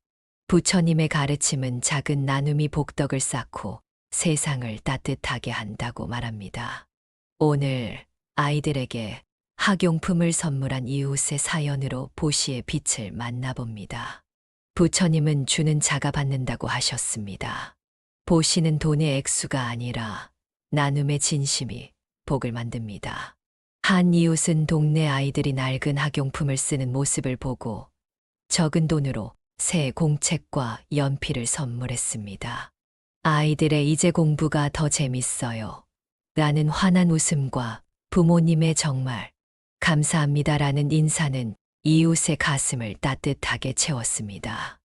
부처님의 가르침은 작은 나눔이 복덕을 쌓고 세상을 따뜻하게 한다고 말합니다. 오늘 아이들에게 학용품을 선물한 이웃의 사연으로 보시의 빛을 만나봅니다. 부처님은 주는 자가 받는다고 하셨습니다. 보시는 돈의 액수가 아니라 나눔의 진심이 복을 만듭니다. 한 이웃은 동네 아이들이 낡은 학용품을 쓰는 모습을 보고 적은 돈으로 새 공책과 연필을 선물했습니다. 아이들의 이제 공부가 더 재밌어요. 라는 환한 웃음과 부모님의 정말 감사합니다라는 인사는 이웃의 가슴을 따뜻하게 채웠습니다.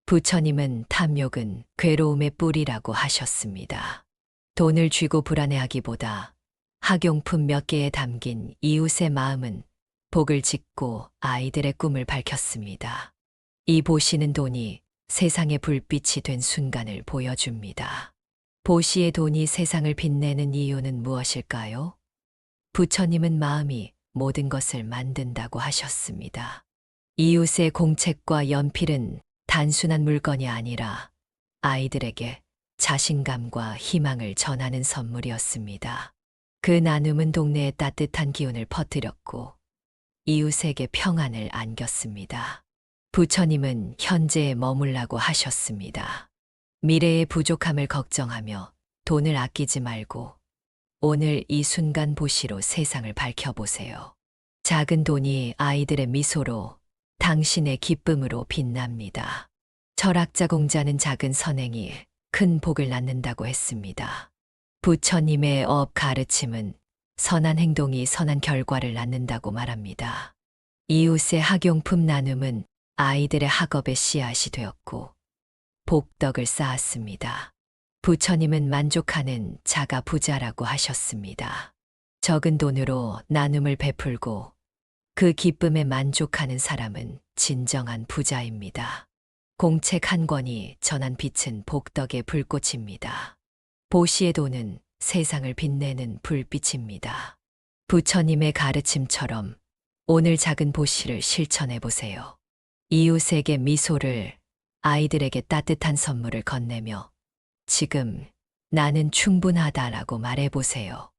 부처님은 탐욕은 괴로움의 뿌리라고 하셨습니다. 돈을 쥐고 불안해하기보다 학용품 몇 개에 담긴 이웃의 마음은 복을 짓고 아이들의 꿈을 밝혔습니다. 이 보시는 돈이 세상의 불빛이 된 순간을 보여줍니다. 보시의 돈이 세상을 빛내는 이유는 무엇일까요? 부처님은 마음이 모든 것을 만든다고 하셨습니다. 이웃의 공책과 연필은 단순한 물건이 아니라 아이들에게 자신감과 희망을 전하는 선물이었습니다. 그 나눔은 동네에 따뜻한 기운을 퍼뜨렸고 이웃에게 평안을 안겼습니다. 부처님은 현재에 머물라고 하셨습니다. 미래의 부족함을 걱정하며 돈을 아끼지 말고 오늘 이 순간 보시로 세상을 밝혀보세요. 작은 돈이 아이들의 미소로 당신의 기쁨으로 빛납니다. 철학자 공자는 작은 선행이 큰 복을 낳는다고 했습니다. 부처님의 업 가르침은 선한 행동이 선한 결과를 낳는다고 말합니다. 이웃의 학용품 나눔은 아이들의 학업의 씨앗이 되었고 복덕을 쌓았습니다. 부처님은 만족하는 자가 부자라고 하셨습니다. 적은 돈으로 나눔을 베풀고 그 기쁨에 만족하는 사람은 진정한 부자입니다. 공책 한 권이 전한 빛은 복덕의 불꽃입니다. 보시의 돈은 세상을 빛내는 불빛입니다. 부처님의 가르침처럼 오늘 작은 보시를 실천해 보세요. 이웃에게 미소를, 아이들에게 따뜻한 선물을 건네며 지금 나는 충분하다라고 말해 보세요.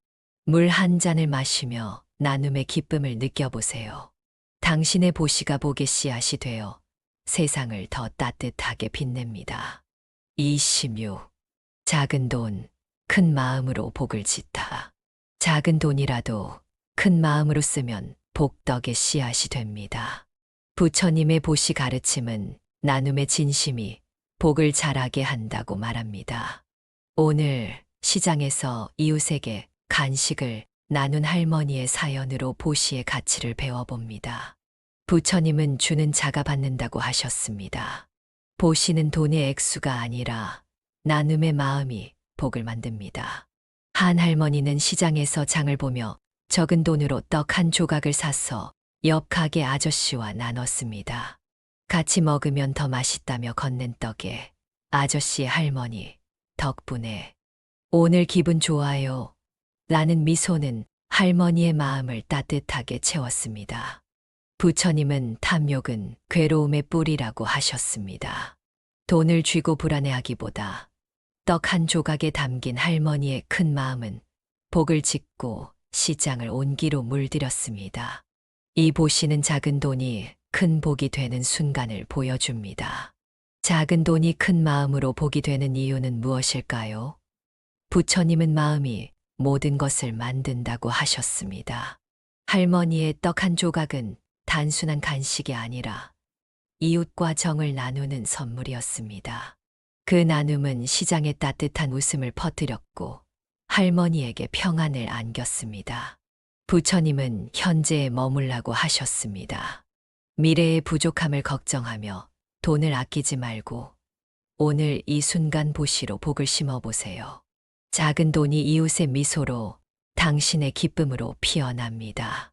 물 한 잔을 마시며 나눔의 기쁨을 느껴보세요. 당신의 보시가 복의 씨앗이 되어 세상을 더 따뜻하게 빛냅니다. 26. 작은 돈, 큰 마음으로 복을 짓다. 작은 돈이라도 큰 마음으로 쓰면 복덕의 씨앗이 됩니다. 부처님의 보시 가르침은 나눔의 진심이 복을 자라게 한다고 말합니다. 오늘 시장에서 이웃에게 간식을 나눈 할머니의 사연으로 보시의 가치를 배워봅니다. 부처님은 주는 자가 받는다고 하셨습니다. 보시는 돈의 액수가 아니라 나눔의 마음이 복을 만듭니다. 한 할머니는 시장에서 장을 보며 적은 돈으로 떡 한 조각을 사서 옆 가게 아저씨와 나눴습니다. 같이 먹으면 더 맛있다며 건넨 떡에 아저씨의 할머니 덕분에 오늘 기분 좋아요 라는 미소는 할머니의 마음을 따뜻하게 채웠습니다. 부처님은 탐욕은 괴로움의 뿌리라고 하셨습니다. 돈을 쥐고 불안해하기보다 떡 한 조각에 담긴 할머니의 큰 마음은 복을 짓고 시장을 온기로 물들였습니다. 이 보시는 작은 돈이 큰 복이 되는 순간을 보여줍니다. 작은 돈이 큰 마음으로 복이 되는 이유는 무엇일까요? 부처님은 마음이 모든 것을 만든다고 하셨습니다. 할머니의 떡 한 조각은 단순한 간식이 아니라 이웃과 정을 나누는 선물이었습니다. 그 나눔은 시장에 따뜻한 웃음을 퍼뜨렸고 할머니에게 평안을 안겼습니다. 부처님은 현재에 머물라고 하셨습니다. 미래의 부족함을 걱정하며 돈을 아끼지 말고 오늘 이 순간 보시로 복을 심어보세요. 작은 돈이 이웃의 미소로 당신의 기쁨으로 피어납니다.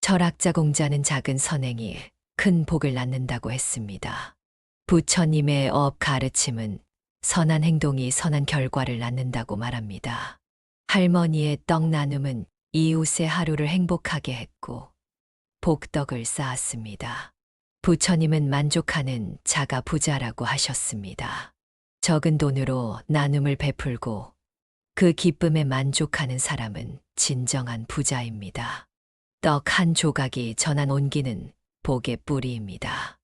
철학자 공자는 작은 선행이 큰 복을 낳는다고 했습니다. 부처님의 업 가르침은 선한 행동이 선한 결과를 낳는다고 말합니다. 할머니의 떡 나눔은 이웃의 하루를 행복하게 했고 복덕을 쌓았습니다. 부처님은 만족하는 자가 부자라고 하셨습니다. 적은 돈으로 나눔을 베풀고 그 기쁨에 만족하는 사람은 진정한 부자입니다. 떡 한 조각이 전한 온기는 복의 뿌리입니다.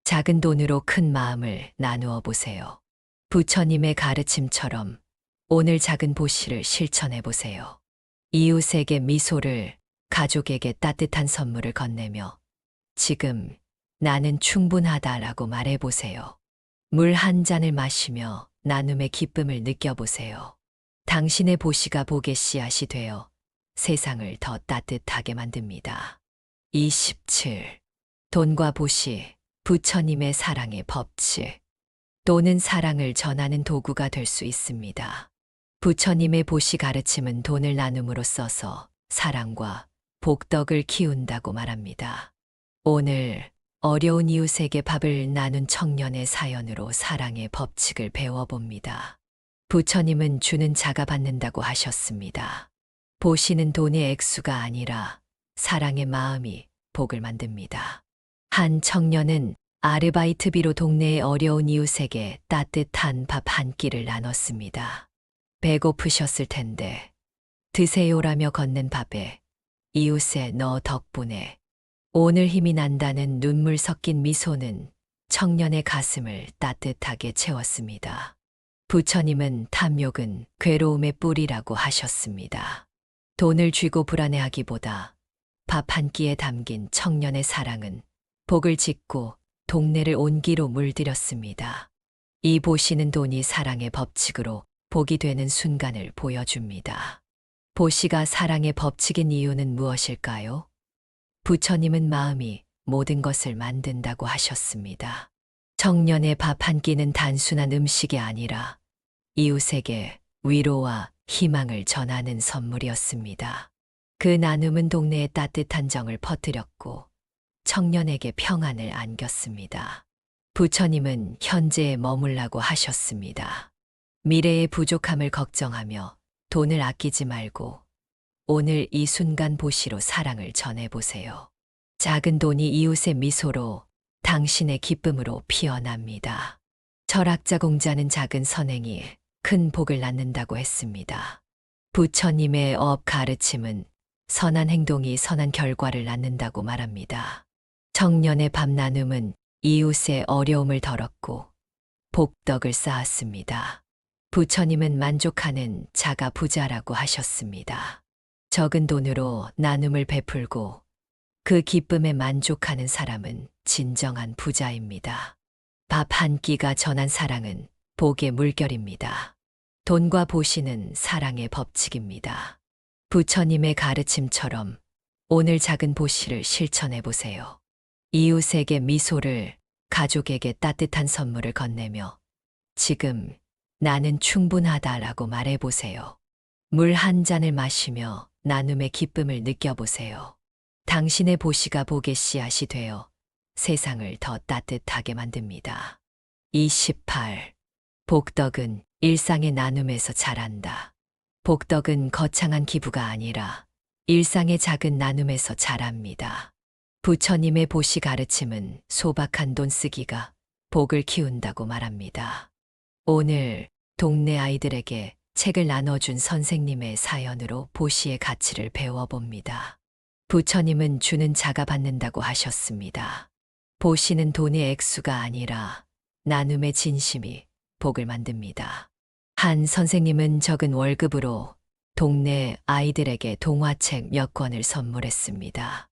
작은 돈으로 큰 마음을 나누어 보세요. 부처님의 가르침처럼 오늘 작은 보시를 실천해 보세요. 이웃에게 미소를, 가족에게 따뜻한 선물을 건네며 지금 나는 충분하다라고 말해 보세요. 물 한 잔을 마시며 나눔의 기쁨을 느껴보세요. 당신의 보시가 복의 씨앗이 되어 세상을 더 따뜻하게 만듭니다. 27. 돈과 보시, 부처님의 사랑의 법칙. 돈은 사랑을 전하는 도구가 될 수 있습니다. 부처님의 보시 가르침은 돈을 나눔으로 써서 사랑과 복덕을 키운다고 말합니다. 오늘 어려운 이웃에게 밥을 나눈 청년의 사연으로 사랑의 법칙을 배워봅니다. 부처님은 주는 자가 받는다고 하셨습니다. 보시는 돈의 액수가 아니라 사랑의 마음이 복을 만듭니다. 한 청년은 아르바이트비로 동네의 어려운 이웃에게 따뜻한 밥 한 끼를 나눴습니다. 배고프셨을 텐데 드세요라며 건넨 밥에 이웃의 너 덕분에 오늘 힘이 난다는 눈물 섞인 미소는 청년의 가슴을 따뜻하게 채웠습니다. 부처님은 탐욕은 괴로움의 뿌리라고 하셨습니다. 돈을 쥐고 불안해하기보다 밥 한 끼에 담긴 청년의 사랑은 복을 짓고 동네를 온기로 물들였습니다. 이 보시는 돈이 사랑의 법칙으로 복이 되는 순간을 보여줍니다. 보시가 사랑의 법칙인 이유는 무엇일까요? 부처님은 마음이 모든 것을 만든다고 하셨습니다. 청년의 밥 한 끼는 단순한 음식이 아니라 이웃에게 위로와 희망을 전하는 선물이었습니다. 그 나눔은 동네에 따뜻한 정을 퍼뜨렸고 청년에게 평안을 안겼습니다. 부처님은 현재에 머물라고 하셨습니다. 미래의 부족함을 걱정하며 돈을 아끼지 말고 오늘 이 순간 보시로 사랑을 전해보세요. 작은 돈이 이웃의 미소로 당신의 기쁨으로 피어납니다. 철학자 공자는 작은 선행이 큰 복을 낳는다고 했습니다. 부처님의 업 가르침은 선한 행동이 선한 결과를 낳는다고 말합니다. 청년의 밥 나눔은 이웃의 어려움을 덜었고 복덕을 쌓았습니다. 부처님은 만족하는 자가 부자라고 하셨습니다. 적은 돈으로 나눔을 베풀고 그 기쁨에 만족하는 사람은 진정한 부자입니다. 밥 한 끼가 전한 사랑은 복의 물결입니다. 돈과 보시는 사랑의 법칙입니다. 부처님의 가르침처럼 오늘 작은 보시를 실천해 보세요. 이웃에게 미소를, 가족에게 따뜻한 선물을 건네며 지금 나는 충분하다라고 말해 보세요. 물 한 잔을 마시며 나눔의 기쁨을 느껴보세요. 당신의 보시가 복의 씨앗이 되어 세상을 더 따뜻하게 만듭니다. 28. 복덕은 일상의 나눔에서 자란다. 복덕은 거창한 기부가 아니라 일상의 작은 나눔에서 자랍니다. 부처님의 보시 가르침은 소박한 돈 쓰기가 복을 키운다고 말합니다. 오늘 동네 아이들에게 책을 나눠준 선생님의 사연으로 보시의 가치를 배워봅니다. 부처님은 주는 자가 받는다고 하셨습니다. 보시는 돈의 액수가 아니라 나눔의 진심이 복을 만듭니다. 한 선생님은 적은 월급으로 동네 아이들에게 동화책 몇 권을 선물했습니다.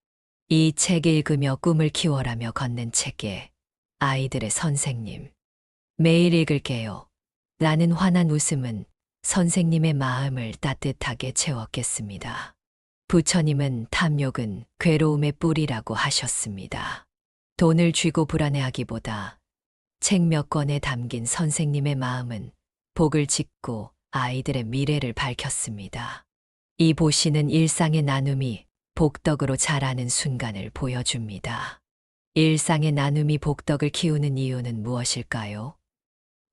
이 책 읽으며 꿈을 키워라며 건넨 책에 아이들의 선생님, 매일 읽을게요. 라는 환한 웃음은 선생님의 마음을 따뜻하게 채웠겠습니다. 부처님은 탐욕은 괴로움의 뿌리라고 하셨습니다. 돈을 쥐고 불안해하기보다 책 몇 권에 담긴 선생님의 마음은 복을 짓고 아이들의 미래를 밝혔습니다. 이 보시는 일상의 나눔이 복덕으로 자라는 순간을 보여줍니다. 일상의 나눔이 복덕을 키우는 이유는 무엇일까요?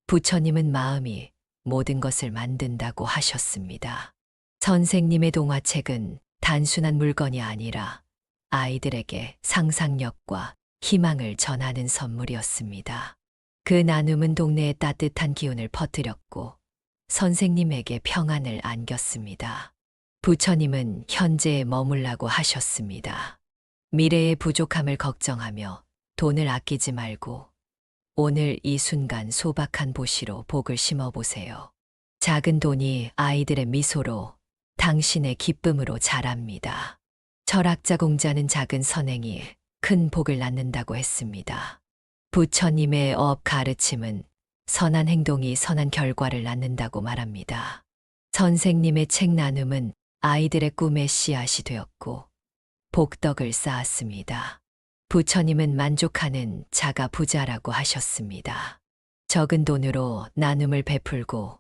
부처님은 마음이 모든 것을 만든다고 하셨습니다. 선생님의 동화책은 단순한 물건이 아니라 아이들에게 상상력과 희망을 전하는 선물이었습니다. 그 나눔은 동네에 따뜻한 기운을 퍼뜨렸고 선생님에게 평안을 안겼습니다. 부처님은 현재에 머물라고 하셨습니다. 미래의 부족함을 걱정하며 돈을 아끼지 말고 오늘 이 순간 소박한 보시로 복을 심어보세요. 작은 돈이 아이들의 미소로 당신의 기쁨으로 자랍니다. 철학자 공자는 작은 선행이 큰 복을 낳는다고 했습니다. 부처님의 업 가르침은 선한 행동이 선한 결과를 낳는다고 말합니다. 선생님의 책 나눔은 아이들의 꿈의 씨앗이 되었고 복덕을 쌓았습니다. 부처님은 만족하는 자가 부자라고 하셨습니다. 적은 돈으로 나눔을 베풀고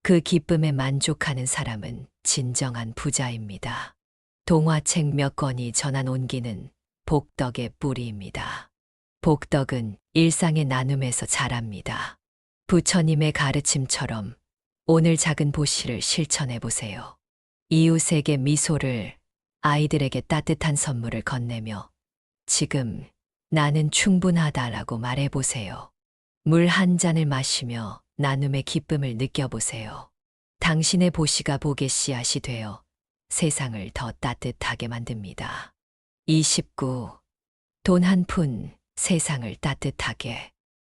그 기쁨에 만족하는 사람은 진정한 부자입니다. 동화책 몇 권이 전한 온기는 복덕의 뿌리입니다. 복덕은 일상의 나눔에서 자랍니다. 부처님의 가르침처럼 오늘 작은 보시를 실천해 보세요. 이웃에게 미소를, 아이들에게 따뜻한 선물을 건네며 지금 나는 충분하다라고 말해 보세요. 물 한 잔을 마시며 나눔의 기쁨을 느껴보세요. 당신의 보시가 복의 씨앗이 되어 세상을 더 따뜻하게 만듭니다. 29. 돈 한 푼, 세상을 따뜻하게.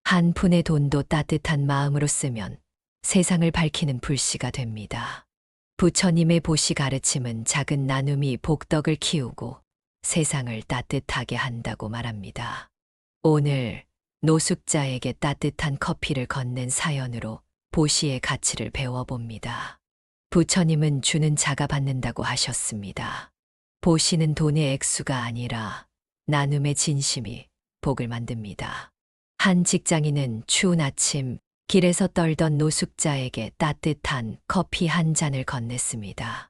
한 푼의 돈도 따뜻한 마음으로 쓰면 세상을 밝히는 불씨가 됩니다. 부처님의 보시 가르침은 작은 나눔이 복덕을 키우고 세상을 따뜻하게 한다고 말합니다. 오늘 노숙자에게 따뜻한 커피를 건넨 사연으로 보시의 가치를 배워봅니다. 부처님은 주는 자가 받는다고 하셨습니다. 보시는 돈의 액수가 아니라 나눔의 진심이 복을 만듭니다. 한 직장인은 추운 아침 길에서 떨던 노숙자에게 따뜻한 커피 한 잔을 건넸습니다.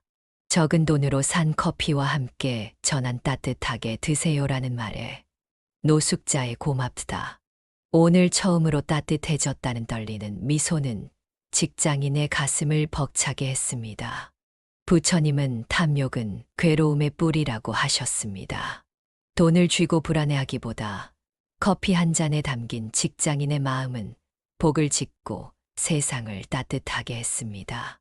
적은 돈으로 산 커피와 함께 전한 따뜻하게 드세요라는 말에 노숙자의 고맙다. 오늘 처음으로 따뜻해졌다는 떨리는 미소는 직장인의 가슴을 벅차게 했습니다. 부처님은 탐욕은 괴로움의 뿌리라고 하셨습니다. 돈을 쥐고 불안해하기보다 커피 한 잔에 담긴 직장인의 마음은 복을 짓고 세상을 따뜻하게 했습니다.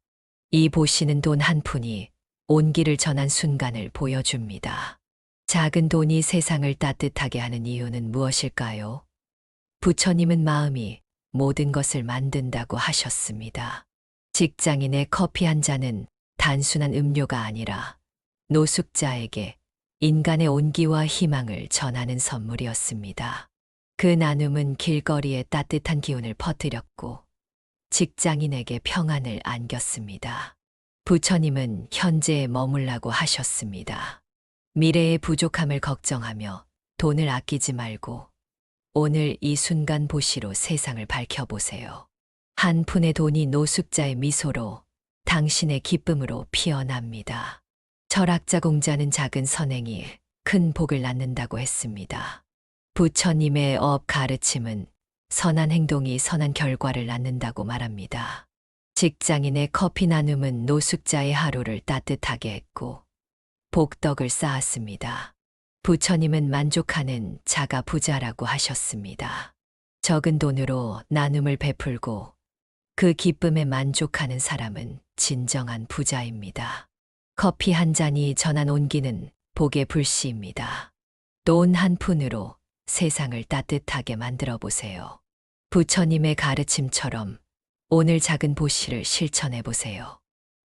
이 보시는 돈 한 푼이 온기를 전한 순간을 보여줍니다. 작은 돈이 세상을 따뜻하게 하는 이유는 무엇일까요? 부처님은 마음이 모든 것을 만든다고 하셨습니다. 직장인의 커피 한 잔은 단순한 음료가 아니라 노숙자에게 인간의 온기와 희망을 전하는 선물이었습니다. 그 나눔은 길거리에 따뜻한 기운을 퍼뜨렸고 직장인에게 평안을 안겼습니다. 부처님은 현재에 머물라고 하셨습니다. 미래의 부족함을 걱정하며 돈을 아끼지 말고 오늘 이 순간 보시로 세상을 밝혀보세요. 한 푼의 돈이 노숙자의 미소로 당신의 기쁨으로 피어납니다. 철학자 공자는 작은 선행이 큰 복을 낳는다고 했습니다. 부처님의 업 가르침은 선한 행동이 선한 결과를 낳는다고 말합니다. 직장인의 커피 나눔은 노숙자의 하루를 따뜻하게 했고 복덕을 쌓았습니다. 부처님은 만족하는 자가 부자라고 하셨습니다. 적은 돈으로 나눔을 베풀고 그 기쁨에 만족하는 사람은 진정한 부자입니다. 커피 한 잔이 전한 온기는 복의 불씨입니다. 돈 한 푼으로 세상을 따뜻하게 만들어 보세요. 부처님의 가르침처럼 오늘 작은 보시를 실천해 보세요.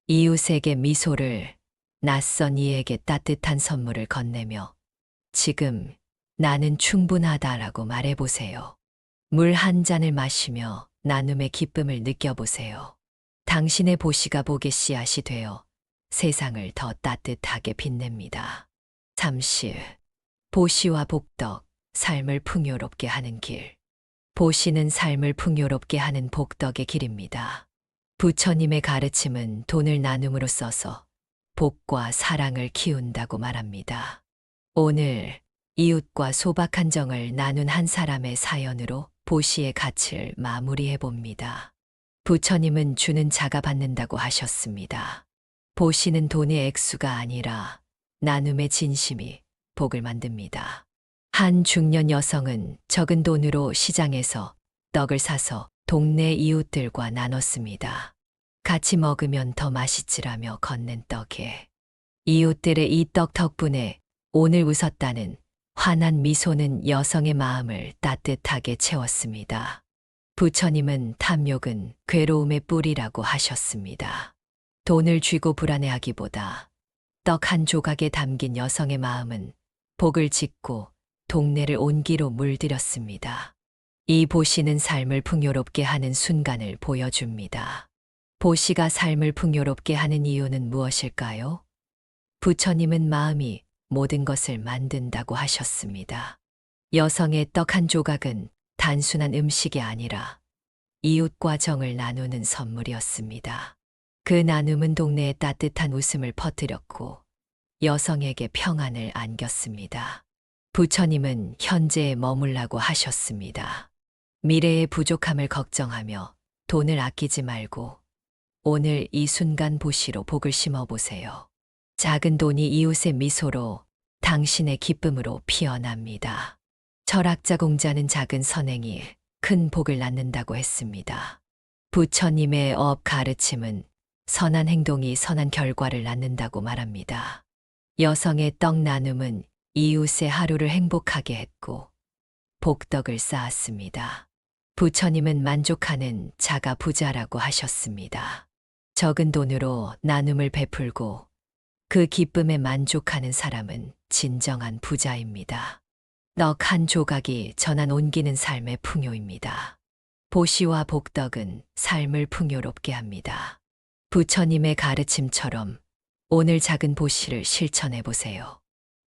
이웃에게 미소를, 낯선 이에게 따뜻한 선물을 건네며 지금 나는 충분하다라고 말해보세요. 물 한 잔을 마시며 나눔의 기쁨을 느껴보세요. 당신의 보시가 복의 씨앗이 되어 세상을 더 따뜻하게 빛냅니다. 30. 보시와 복덕, 삶을 풍요롭게 하는 길. 보시는 삶을 풍요롭게 하는 복덕의 길입니다. 부처님의 가르침은 돈을 나눔으로 써서 복과 사랑을 키운다고 말합니다. 오늘 이웃과 소박한 정을 나눈 한 사람의 사연으로 보시의 가치를 마무리해 봅니다. 부처님은 주는 자가 받는다고 하셨습니다. 보시는 돈의 액수가 아니라 나눔의 진심이 복을 만듭니다. 한 중년 여성은 적은 돈으로 시장에서 떡을 사서 동네 이웃들과 나눴습니다. 같이 먹으면 더 맛있지라며 건넨 떡에 이웃들의 이 떡 덕분에 오늘 웃었다는 환한 미소는 여성의 마음을 따뜻하게 채웠습니다. 부처님은 탐욕은 괴로움의 뿌리라고 하셨습니다. 돈을 쥐고 불안해하기보다 떡 한 조각에 담긴 여성의 마음은 복을 짓고 동네를 온기로 물들였습니다. 이 보시는 삶을 풍요롭게 하는 순간을 보여줍니다. 보시가 삶을 풍요롭게 하는 이유는 무엇일까요? 부처님은 마음이 모든 것을 만든다고 하셨습니다. 여성의 떡 한 조각은 단순한 음식이 아니라 이웃과 정을 나누는 선물이었습니다. 그 나눔은 동네에 따뜻한 웃음을 퍼뜨렸고 여성에게 평안을 안겼습니다. 부처님은 현재에 머물라고 하셨습니다. 미래의 부족함을 걱정하며 돈을 아끼지 말고 오늘 이 순간 보시로 복을 심어보세요. 작은 돈이 이웃의 미소로 당신의 기쁨으로 피어납니다. 철학자 공자는 작은 선행이 큰 복을 낳는다고 했습니다. 부처님의 업 가르침은 선한 행동이 선한 결과를 낳는다고 말합니다. 여성의 떡 나눔은 이웃의 하루를 행복하게 했고 복덕을 쌓았습니다. 부처님은 만족하는 자가 부자라고 하셨습니다. 적은 돈으로 나눔을 베풀고 그 기쁨에 만족하는 사람은 진정한 부자입니다. 떡 한 조각이 전한 옮기는 삶의 풍요입니다. 보시와 복덕은 삶을 풍요롭게 합니다. 부처님의 가르침처럼 오늘 작은 보시를 실천해 보세요.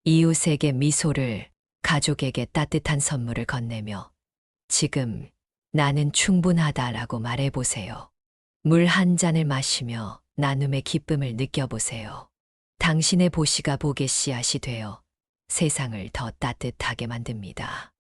이웃에게 미소를, 가족에게 따뜻한 선물을 건네며 지금 나는 충분하다라고 말해 보세요. 물 한 잔을 마시며 나눔의 기쁨을 느껴보세요. 당신의 보시가 복의 씨앗이 되어 세상을 더 따뜻하게 만듭니다.